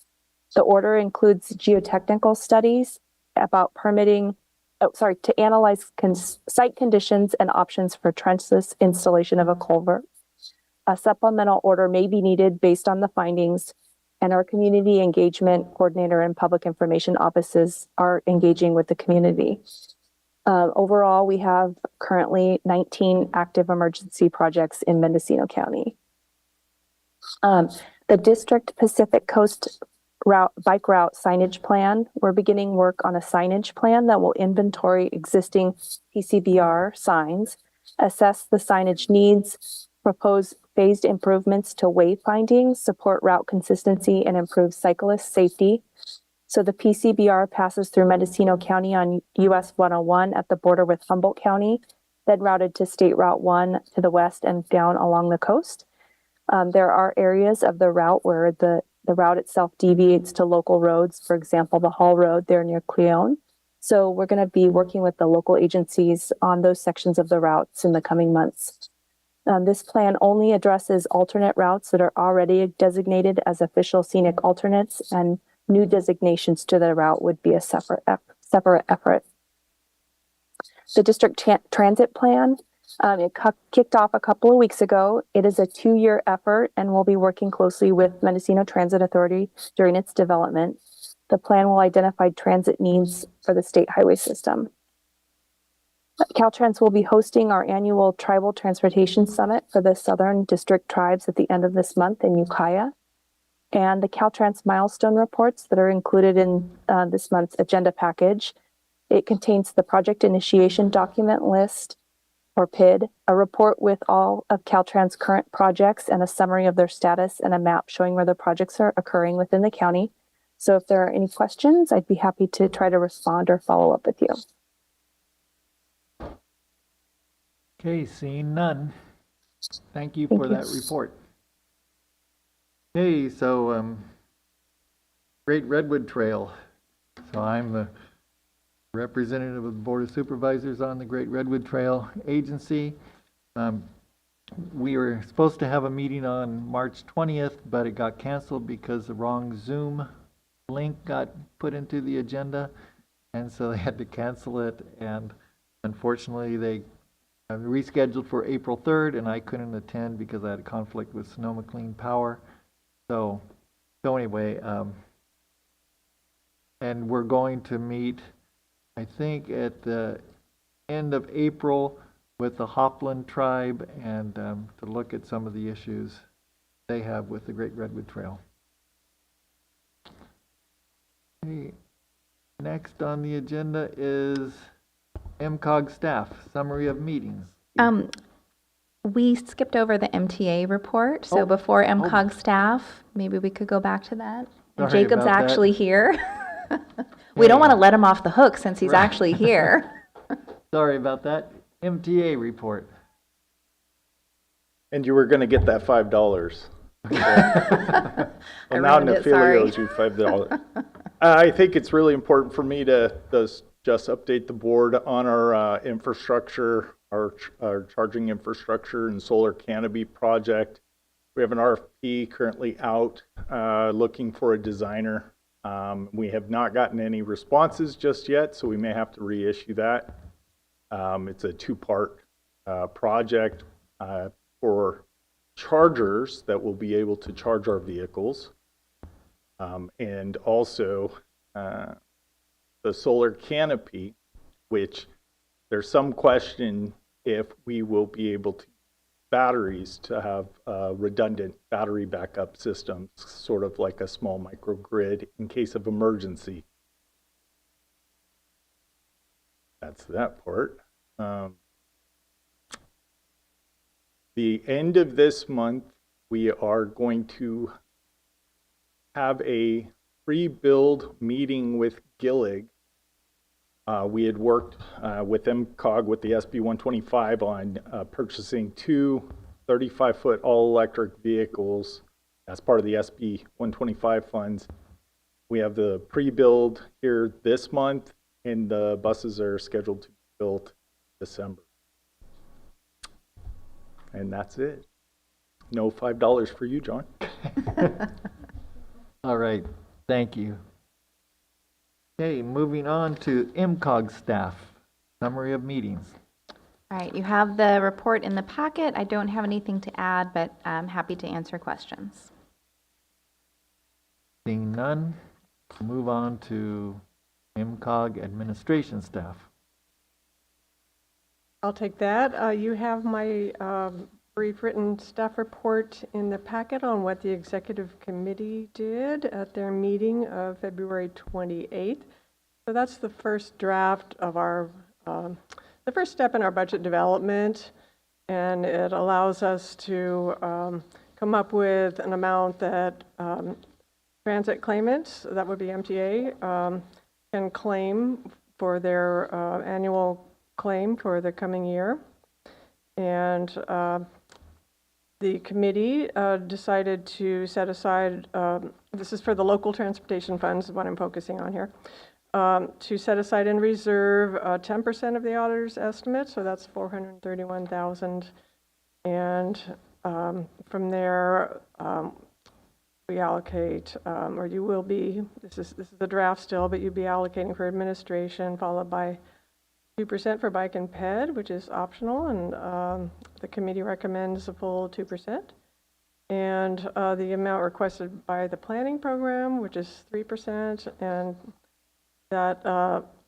O: The order includes geotechnical studies about permitting, to analyze site conditions and options for trenchless installation of a culvert. A supplemental order may be needed based on the findings, and our community engagement coordinator and public information offices are engaging with the community. Overall, we have currently 19 active emergency projects in Mendocino County. The District Pacific Coast bike route signage plan, we're beginning work on a signage plan that will inventory existing PCBR signs, assess the signage needs, propose phased improvements to wayfinding, support route consistency, and improve cyclist safety. So the PCBR passes through Mendocino County on US 101 at the border with Humboldt County, then routed to State Route 1 to the west and down along the coast. There are areas of the route where the route itself deviates to local roads, for example, the Hall Road there near Cleon. So we're going to be working with the local agencies on those sections of the routes in the coming months. This plan only addresses alternate routes that are already designated as official scenic alternates, and new designations to the route would be a separate effort. The district transit plan, it kicked off a couple of weeks ago. It is a 2-year effort, and we'll be working closely with Mendocino Transit Authority during its development. The plan will identify transit needs for the state highway system. Caltrans will be hosting our annual Tribal Transportation Summit for the Southern District Tribes at the end of this month in Ukiah. And the Caltrans milestone reports that are included in this month's agenda package. It contains the project initiation document list, or PID, a report with all of Caltrans' current projects and a summary of their status, and a map showing where the projects are occurring within the county. So if there are any questions, I'd be happy to try to respond or follow up with you.
G: Okay, seeing none. Thank you for that report. Okay, so Great Redwood Trail. So I'm the representative of the Board of Supervisors on the Great Redwood Trail Agency. We were supposed to have a meeting on March 20th, but it got canceled because the wrong Zoom link got put into the agenda, and so they had to cancel it, and unfortunately they rescheduled for April 3rd, and I couldn't attend because I had a conflict with Sonoma Clean Power. So anyway, and we're going to meet, I think, at the end of April with the Hopland tribe, and to look at some of the issues they have with the Great Redwood Trail. Okay. Next on the agenda is MCOG staff, summary of meetings.
J: We skipped over the MTA report, so before MCOG staff, maybe we could go back to that. And
G: Sorry
J: Jacob's
G: about
J: actually
G: that.
J: here. We don't want to let him off the hook since he's actually here.
G: Sorry about that. MTA report.
T: And you were going to get that $5. Well, now Nefelia owes you $5. I think it's really important for me to just update the board on our infrastructure, our charging infrastructure and solar canopy project. We have an RFP currently out looking for a designer. We have not gotten any responses just yet, so we may have to reissue that. It's a 2-part project for chargers that will be able to charge our vehicles, and also the solar canopy, which there's some question if we will be able to use batteries to have redundant battery backup systems, sort of like a small microgrid in case of emergency. That's that part. The end of this month, we are going to have a pre-build meeting with Gillig. We had worked with MCOG with the SB 125 on purchasing 2 35-foot all-electric vehicles as part of the SB 125 funds. We have the pre-build here this month, and the buses are scheduled to be built December. And that's it. No $5 for you, John.
G: All right, thank you. Okay, moving on to MCOG staff, summary of meetings.
J: All right, you have the report in the packet. I don't have anything to add, but I'm happy to answer questions.
G: Seeing none, move on to MCOG administration staff.
L: I'll take that. You have my brief written staff report in the packet on what the executive committee did at their meeting of February 28th. So that's the first draft of our, the first step in our budget development, and it allows us to come up with an amount that transit claimants, that would be MTA, can claim for their annual claim for the coming year. And the committee decided to set aside, this is for the local transportation funds, what I'm focusing on here, to set aside in reserve 10% of the auditor's estimate, so that's $431,000. And from there, we allocate, or you will be, this is the draft still, but you'd be allocating for administration, followed by 2% for bike and ped, which is optional, and the committee recommends a full 2%. And the amount requested by the planning program, which is 3%, and that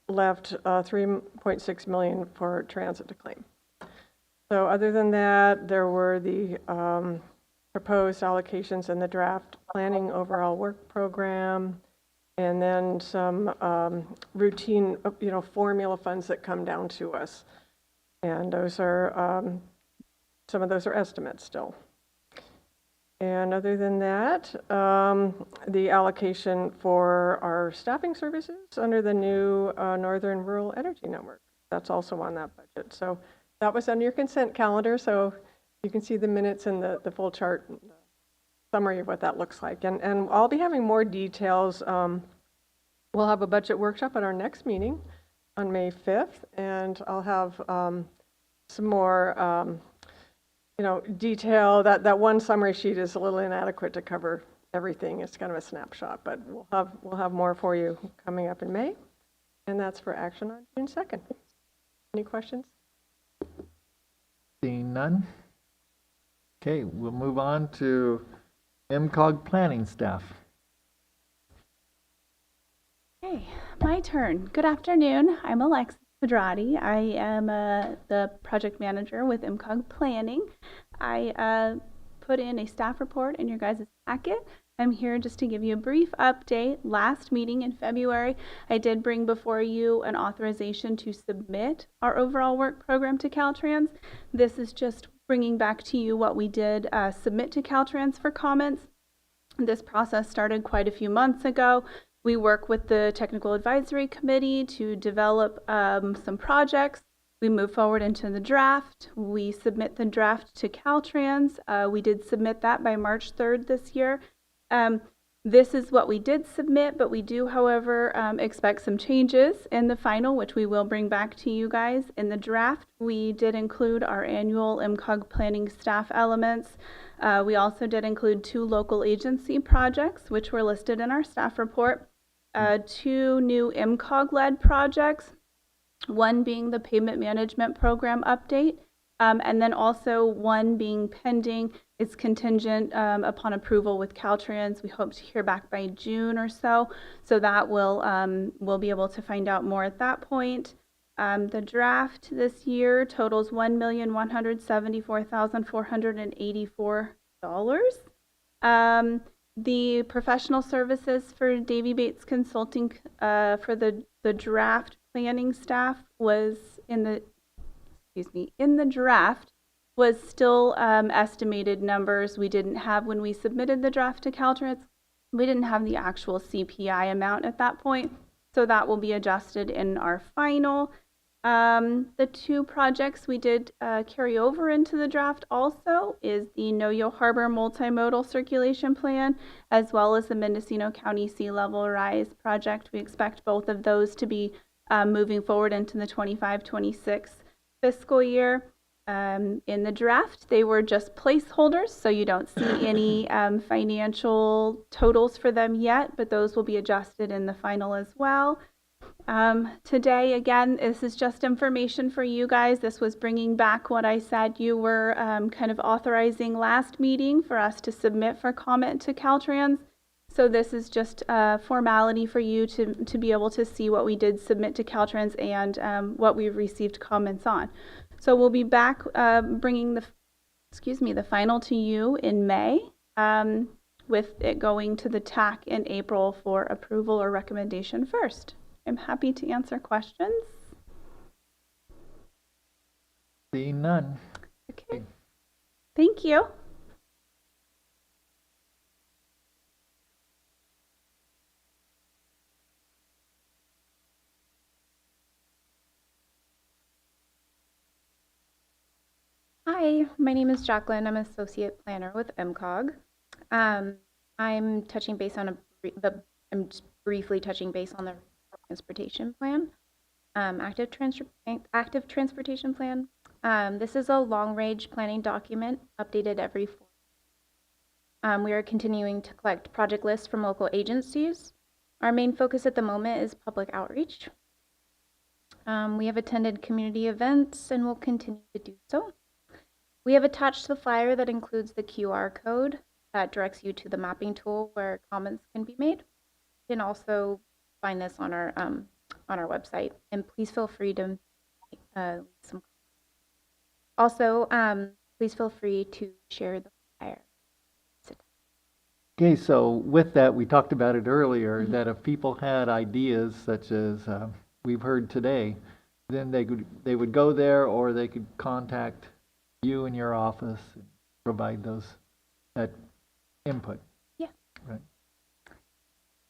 L: left $3.6 million for transit to claim. So other than that, there were the proposed allocations in the draft planning overall work program, and then some routine, formula funds that come down to us. And those are, some of those are estimates still. And other than that, the allocation for our staffing services under the new Northern Rural Energy Network, that's also on that budget. So that was on your consent calendar, so you can see the minutes and the full chart, summary of what that looks like. And I'll be having more details. We'll have a budget workshop at our next meeting on May 5th, and I'll have some more detail. That one summary sheet is a little inadequate to cover everything. It's kind of a snapshot, but we'll have more for you coming up in May, and that's for action on June 2nd. Any questions?
G: Seeing none. Okay, we'll move on to MCOG planning staff.
A: Okay, my turn. Good afternoon. I'm Alexis Pedrati. I am the project manager with MCOG Planning. I put in a staff report in your guys' packet. I'm here just to give you a brief update. Last meeting in February, I did bring before you an authorization to submit our overall work program to Caltrans. This is just bringing back to you what we did submit to Caltrans for comments. This process started quite a few months ago. We work with the Technical Advisory Committee to develop some projects. We move forward into the draft. We submit the draft to Caltrans. We did submit that by March 3rd this year. This is what we did submit, but we do, however, expect some changes in the final, which we will bring back to you guys. In the draft, we did include our annual MCOG planning staff elements. We also did include 2 local agency projects, which were listed in our staff report. 2 new MCOG-led projects, one being the pavement management program update, and then also one being pending. It's contingent upon approval with Caltrans. We hope to hear back by June or so. So that we'll be able to find out more at that point. The draft this year totals $1,174,484. The professional services for Davy Bates Consulting for the draft planning staff was in the draft was still estimated numbers. We didn't have, when we submitted the draft to Caltrans, we didn't have the actual CPI amount at that point. So that will be adjusted in our final. The 2 projects we did carry over into the draft also is the Noyo Harbor Multimodal Circulation Plan, as well as the Mendocino County Sea Level Rise project. We expect both of those to be moving forward into the 25-26 fiscal year. In the draft, they were just placeholders, so you don't see any financial totals for them yet, but those will be adjusted in the final as well. Today, again, this is just information for you guys. This was bringing back what I said you were kind of authorizing last meeting for us to submit for comment to Caltrans. So this is just a formality for you to be able to see what we did submit to Caltrans and what we've received comments on. So we'll be back bringing the final to you in May, with it going to the TAC in April for approval or recommendation first. I'm happy to answer questions.
G: Seeing none.
A: Okay. Thank you.
V: Hi, my name is Jacqueline. I'm an associate planner with MCOG. I'm touching base on I'm just briefly touching base on the transportation plan, active transportation plan. This is a long-range planning document updated every 4 months. We are continuing to collect project lists from local agencies. Our main focus at the moment is public outreach. We have attended community events and will continue to do so. We have attached the flyer that includes the QR code that directs you to the mapping tool where comments can be made. You can also find this on our website, and please feel free to leave some. Also, please feel free to share the flyer.
G: Okay, so with that, we talked about it earlier, that if people had ideas such as we've heard today, then they would go there, or they could contact you in your office and provide that input.
V: Yeah.
G: Right.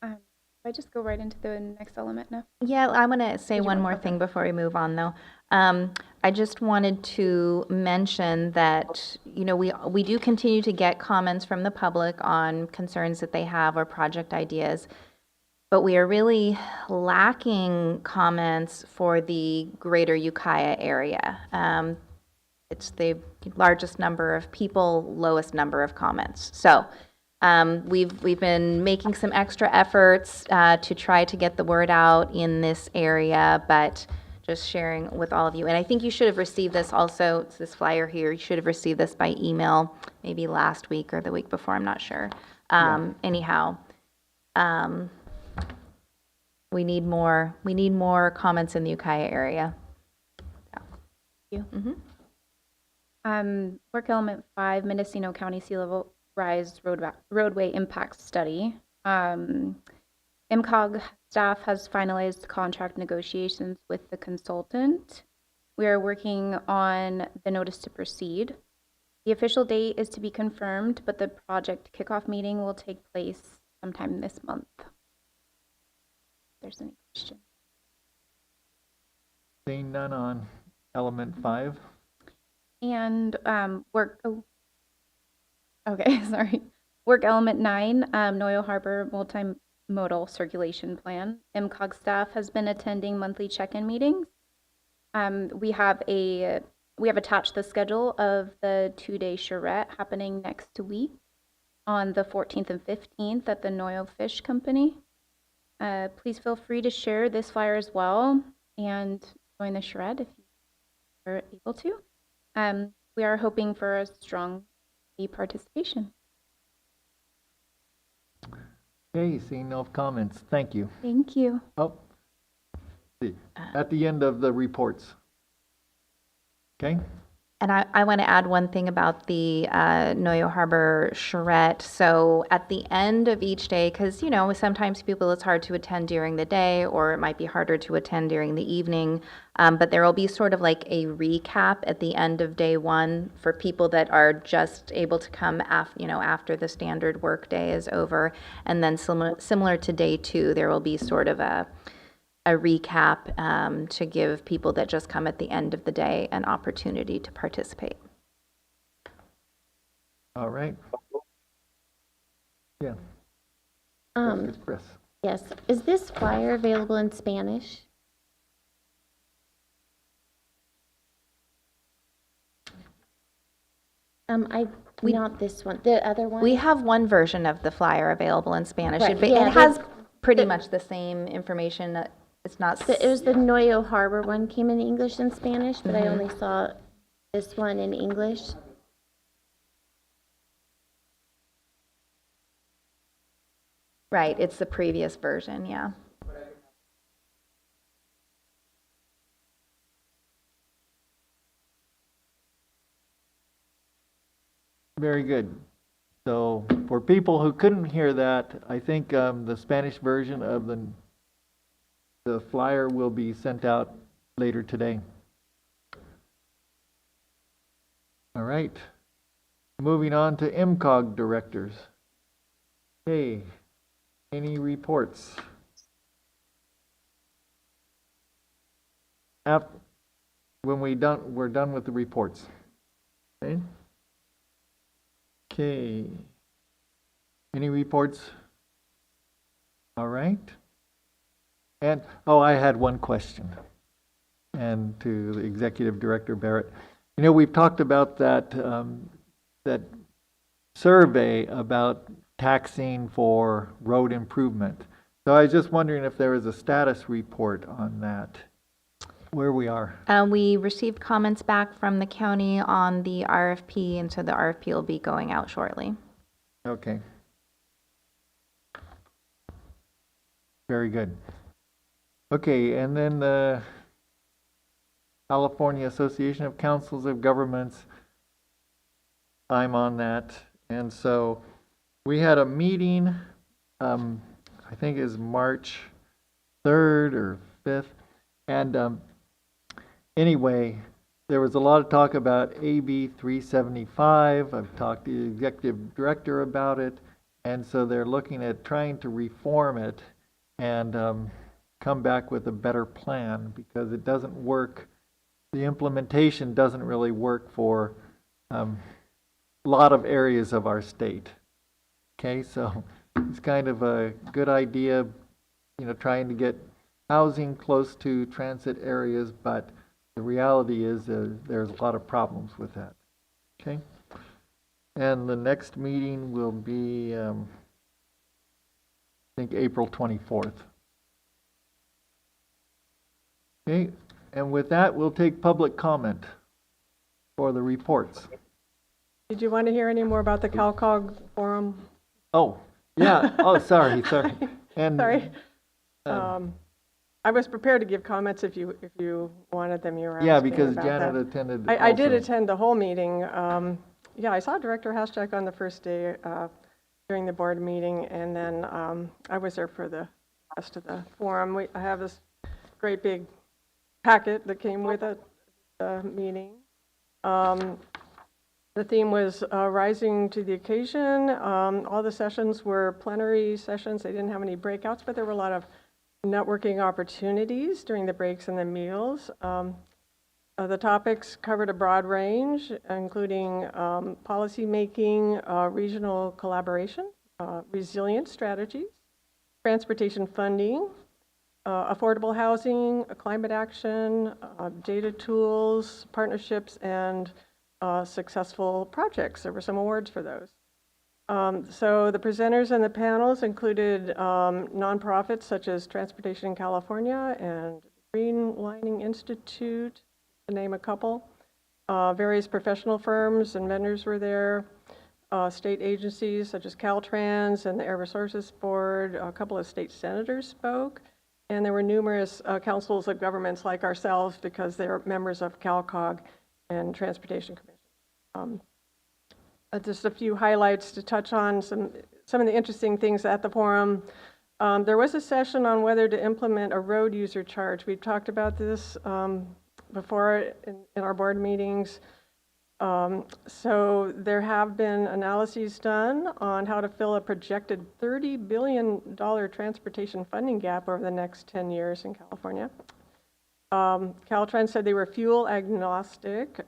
V: If I just go right into the next element now.
J: Yeah, I want to say
V: Did you
J: one
V: want-
J: more
V: okay.
J: thing before we move on, though. I just wanted to mention that, we do continue to get comments from the public on concerns that they have or project ideas, but we are really lacking comments for the greater Ukiah area. It's the largest number of people, lowest number of comments. So we've been making some extra efforts to try to get the word out in this area, but just sharing with all of you. And I think you should have received this also. It's this flyer here. You should have received this by email, maybe last week or the week before. I'm not sure. Anyhow, we need more comments in the Ukiah area.
V: Thank you. Work element 5, Mendocino County Sea Level Rise Roadway Impact Study. MCOG staff has finalized contract negotiations with the consultant. We are working on the notice to proceed. The official date is to be confirmed, but the project kickoff meeting will take place sometime this month. If there's any question.
G: Seeing none on element 5.
V: And sorry. Work element 9, Noyo Harbor Multimodal Circulation Plan. MCOG staff has been attending monthly check-in meetings. We have attached the schedule of the 2-day charrette happening next week on the 14th and 15th at the Noyo Fish Company. Please feel free to share this flyer as well and join the charrette if you are able to. We are hoping for a strong participation.
G: Okay, seeing no comments. Thank you.
V: Thank you.
G: Oh, see, at the end of the reports. Okay.
J: And I want to add one thing about the Noyo Harbor charrette. So at the end of each day, because, sometimes it's hard to attend during the day, or it might be harder to attend during the evening, but there will be sort of like a recap at the end of day 1 for people that are just able to come after the standard work day is over. And then similar to day 2, there will be sort of a recap to give people that just come at the end of the day an opportunity to participate.
G: All right. Yeah. Chris.
M: Yes. Is this flyer available in Spanish? Not this one. The other one.
J: We have one version of the flyer available in Spanish.
M: Right,
J: It
M: yeah,
J: has pretty much the same information. It's not.
M: It was the Noyo Harbor one came in English and Spanish, but I only saw this one in English.
J: Right, it's the previous version, yeah.
G: Very good. So for people who couldn't hear that, I think the Spanish version of the flyer will be sent out later today. All right. Moving on to MCOG directors. Hey, any reports? When we're done with the reports. Okay. Okay. Any reports? All right. And, oh, I had one question. And to the Executive Director Barrett. You know, we've talked about that, that survey about taxing for road improvement. So I was just wondering if there was a status report on that, where we are.
J: We received comments back from the county on the RFP, and so the RFP will be going out shortly.
G: Okay. Very good. Okay, and then the California Association of Councils of Governments, I'm on that. And so we had a meeting, I think it was March 3rd or 5th. And anyway, there was a lot of talk about AB 375. I've talked to the executive director about it. And so they're looking at trying to reform it and come back with a better plan, because it doesn't work. The implementation doesn't really work for a lot of areas of our state. Okay, so it's kind of a good idea, you know, trying to get housing close to transit areas, but the reality is there's a lot of problems with that. Okay, and the next meeting will be, I think, April 24th. Okay, and with that, we'll take public comment for the reports.
L: Did you want to hear any more about the CalCog forum?
G: Oh, yeah. Oh, sorry. And
L: sorry. I was prepared to give comments if you wanted them. You were
G: yeah,
L: asking
G: because
L: about
G: Janet
L: that.
G: attended.
L: I did attend the whole meeting. Yeah, I saw Director Haschak on the first day during the board meeting, and then I was there for the rest of the forum. I have this great big packet that came with it, the meeting. The theme was rising to the occasion. All the sessions were plenary sessions. They didn't have any breakouts, but there were a lot of networking opportunities during the breaks and the meals. The topics covered a broad range, including policy making, regional collaboration, resilience strategies, transportation funding, affordable housing, climate action, data tools, partnerships, and successful projects. There were some awards for those. So the presenters and the panels included nonprofits such as Transportation California and Green Lining Institute, to name a couple. Various professional firms and vendors were there. State agencies such as Caltrans and the Air Resources Board. A couple of state senators spoke. And there were numerous councils of governments like ourselves, because they're members of CalCog and Transportation Commission. Just a few highlights to touch on some of the interesting things at the forum. There was a session on whether to implement a road user charge. We've talked about this before in our board meetings. So there have been analyses done on how to fill a projected $30 billion transportation funding gap over the next 10 years in California. Caltrans said they were fuel agnostic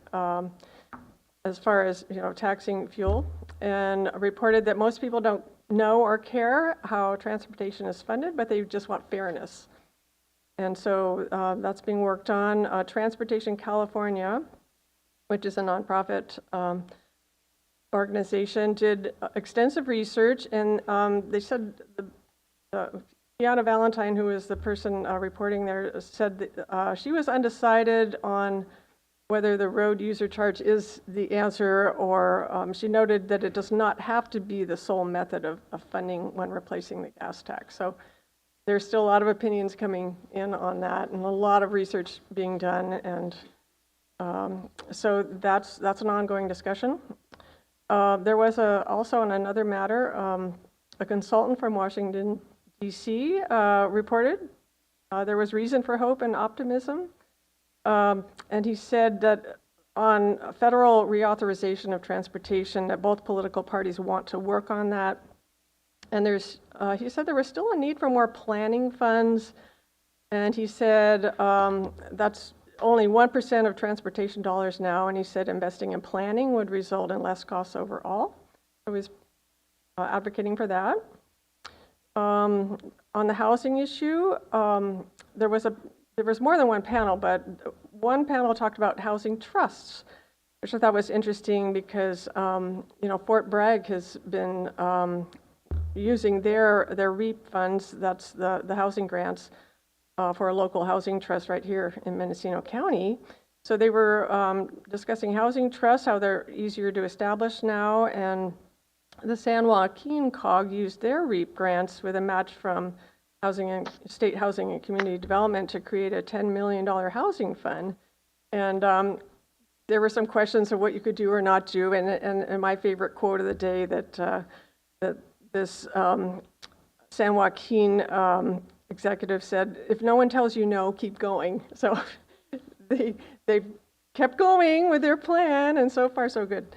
L: as far as, you know, taxing fuel, and reported that most people don't know or care how transportation is funded, but they just want fairness. And so that's being worked on. Transportation California, which is a nonprofit organization, did extensive research, and they said Kiana Valentine, who is the person reporting there, said that she was undecided on whether the road user charge is the answer, or she noted that it does not have to be the sole method of funding when replacing the gas tax. So there's still a lot of opinions coming in on that, and a lot of research being done, and so that's an ongoing discussion. There was also on another matter, a consultant from Washington, D.C. Reported there was reason for hope and optimism. And he said that on federal reauthorization of transportation, that both political parties want to work on that. And he said there was still a need for more planning funds. And he said that's only 1% of transportation dollars now. And he said investing in planning would result in less costs overall. So he's advocating for that. On the housing issue, there was more than one panel, but one panel talked about housing trusts, which I thought was interesting because Fort Bragg has been using their REAP funds, that's the housing grants, for a local housing trust right here in Mendocino County. So they were discussing housing trusts, how they're easier to establish now, and the San Joaquin COG used their REAP grants with a match from State Housing and Community Development to create a $10 million housing fund. And there were some questions of what you could do or not do. And my favorite quote of the day that this San Joaquin executive said, "If no one tells you no, keep going." So they kept going with their plan, and so far so good.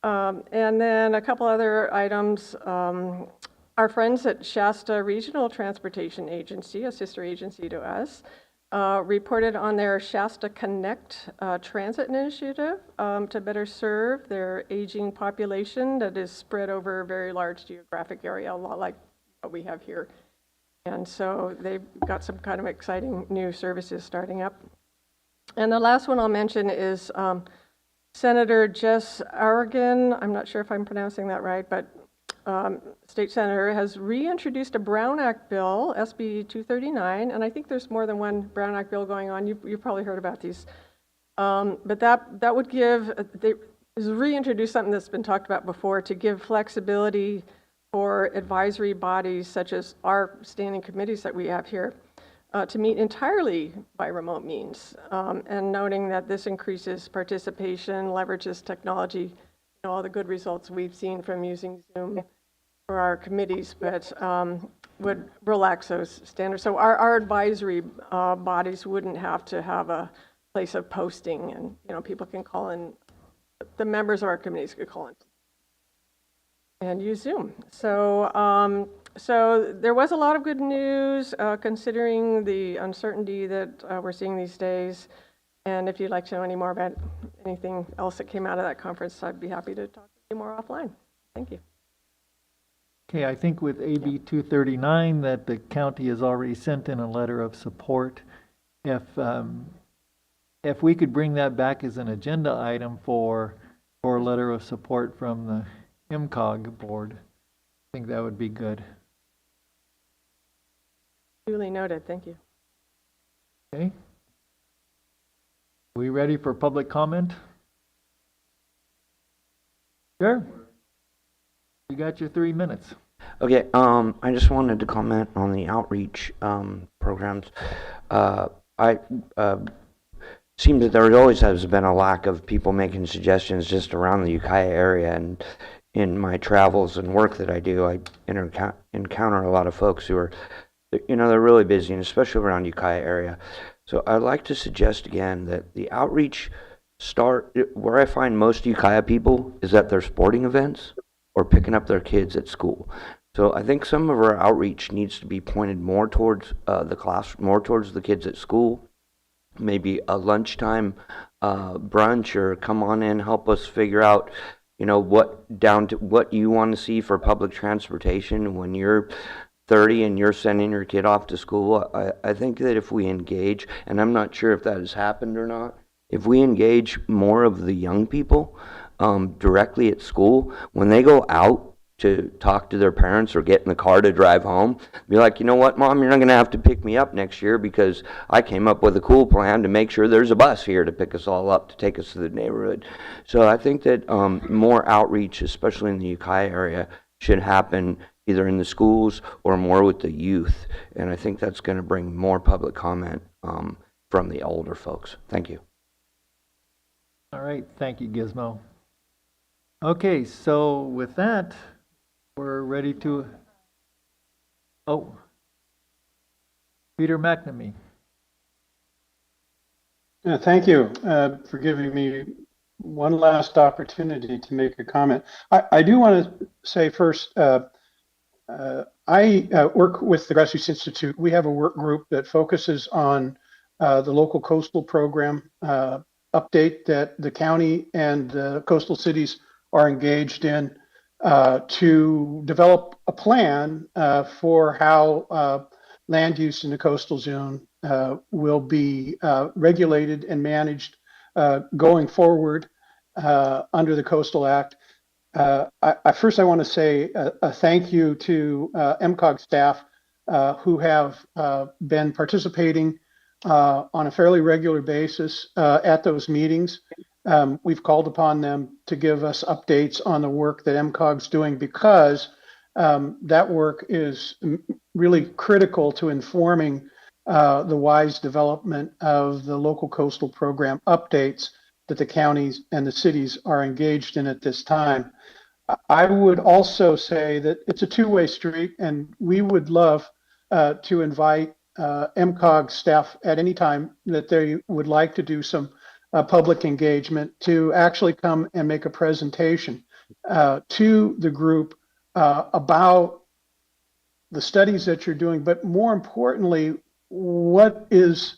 L: And then a couple other items. Our friends at Shasta Regional Transportation Agency, a sister agency to us, reported on their Shasta Connect transit initiative to better serve their aging population that is spread over a very large geographic area, a lot like what we have here. And so they've got some kind of exciting new services starting up. And the last one I'll mention is Senator Jess Aragon, I'm not sure if I'm pronouncing that right, but state senator has reintroduced a Brown Act bill, SB 239, and I think there's more than one Brown Act bill going on. You've probably heard about these. But that would give, they reintroduce something that's been talked about before to give flexibility for advisory bodies such as our standing committees that we have here to meet entirely by remote means, and noting that this increases participation, leverages technology, all the good results we've seen from using Zoom for our committees, but would relax those standards. So our advisory bodies wouldn't have to have a place of posting, and people can call in, the members of our committees could call in and use Zoom. So so there was a lot of good news considering the uncertainty that we're seeing these days. And if you'd like to know any more about anything else that came out of that conference, I'd be happy to talk to you more offline. Thank you.
G: Okay, I think with AB 239 that the county has already sent in a letter of support. If we could bring that back as an agenda item for a letter of support from the MCOG board, I think that would be good.
L: Duly noted. Thank you.
G: Okay. We ready for public comment? Sure. You got your 3 minutes.
N: Okay, I just wanted to comment on the outreach programs. Seems that there always has been a lack of people making suggestions just around the Ukiah area, and in my travels and work that I do, I encounter a lot of folks who are, they're really busy, and especially around Ukiah area. So I'd like to suggest again that the outreach where I find most Ukiah people is at their sporting events or picking up their kids at school. So I think some of our outreach needs to be pointed more towards the class, more towards the kids at school. Maybe a lunchtime brunch, or come on in, help us figure out, what you want to see for public transportation when you're 30 and you're sending your kid off to school. I think that if we engage, and I'm not sure if that has happened or not, if we engage more of the young people directly at school, when they go out to talk to their parents or get in the car to drive home, be like, you know what, Mom, you're not going to have to pick me up next year because I came up with a cool plan to make sure there's a bus here to pick us all up to take us to the neighborhood. So I think that more outreach, especially in the Ukiah area, should happen either in the schools or more with the youth. And I think that's going to bring more public comment from the older folks. Thank you.
G: All right, thank you, Gizmo. Okay, so with that, we're ready to, Peter McNamee.
P: Thank you for giving me one last opportunity to make a comment. I do want to say first, I work with the Grassroots Institute. We have a work group that focuses on the local coastal program update that the county and the coastal cities are engaged in. to develop a plan for how land use in the coastal zone will be regulated and managed going forward under the Coastal Act. First, I want to say a thank you to MCOG staff who have been participating on a fairly regular basis at those meetings. We've called upon them to give us updates on the work that MCOG's doing because that work is really critical to informing the wise development of the local coastal program updates that the counties and the cities are engaged in at this time. I would also say that it's a two-way street, and we would love to invite MCOG staff at any time that they would like to do some public engagement to actually come and make a presentation to the group about the studies that you're doing, but more importantly, what is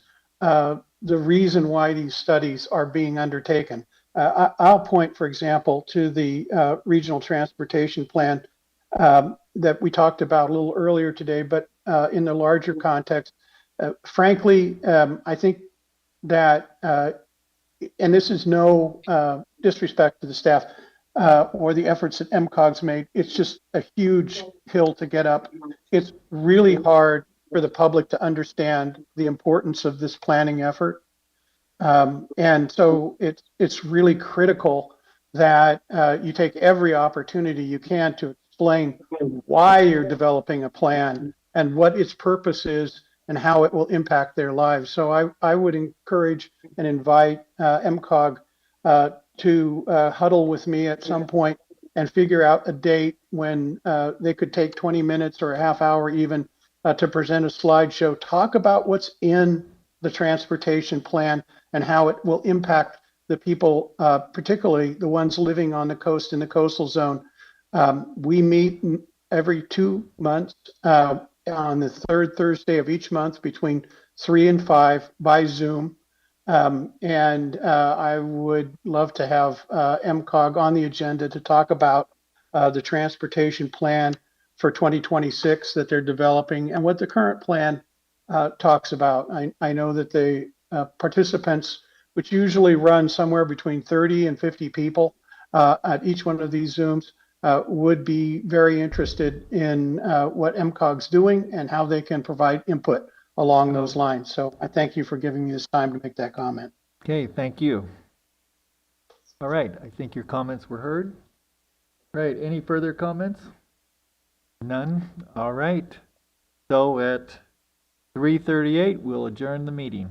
P: the reason why these studies are being undertaken. I'll point, for example, to the regional transportation plan that we talked about a little earlier today, but in the larger context, frankly, I think that, and this is no disrespect to the staff or the efforts that MCOG's made, it's just a huge hill to get up. It's really hard for the public to understand the importance of this planning effort. And so it's really critical that you take every opportunity you can to explain why you're developing a plan and what its purpose is and how it will impact their lives. So I would encourage and invite MCOG to huddle with me at some point and figure out a date when they could take 20 minutes or a half hour even to present a slideshow, talk about what's in the transportation plan and how it will impact the people, particularly the ones living on the coast in the coastal zone. We meet every 2 months on the third Thursday of each month between 3 and 5 by Zoom. I would love to have MCOG on the agenda to talk about the transportation plan for 2026 that they're developing and what the current plan talks about. I know that the participants, which usually run somewhere between 30 and 50 people at each one of these Zooms, would be very interested in what MCOG's doing and how they can provide input along those lines. So I thank you for giving me this time to make that comment.
G: Okay, thank you. All right, I think your comments were heard. Right, any further comments? None? All right. So at 3:38, we'll adjourn the meeting.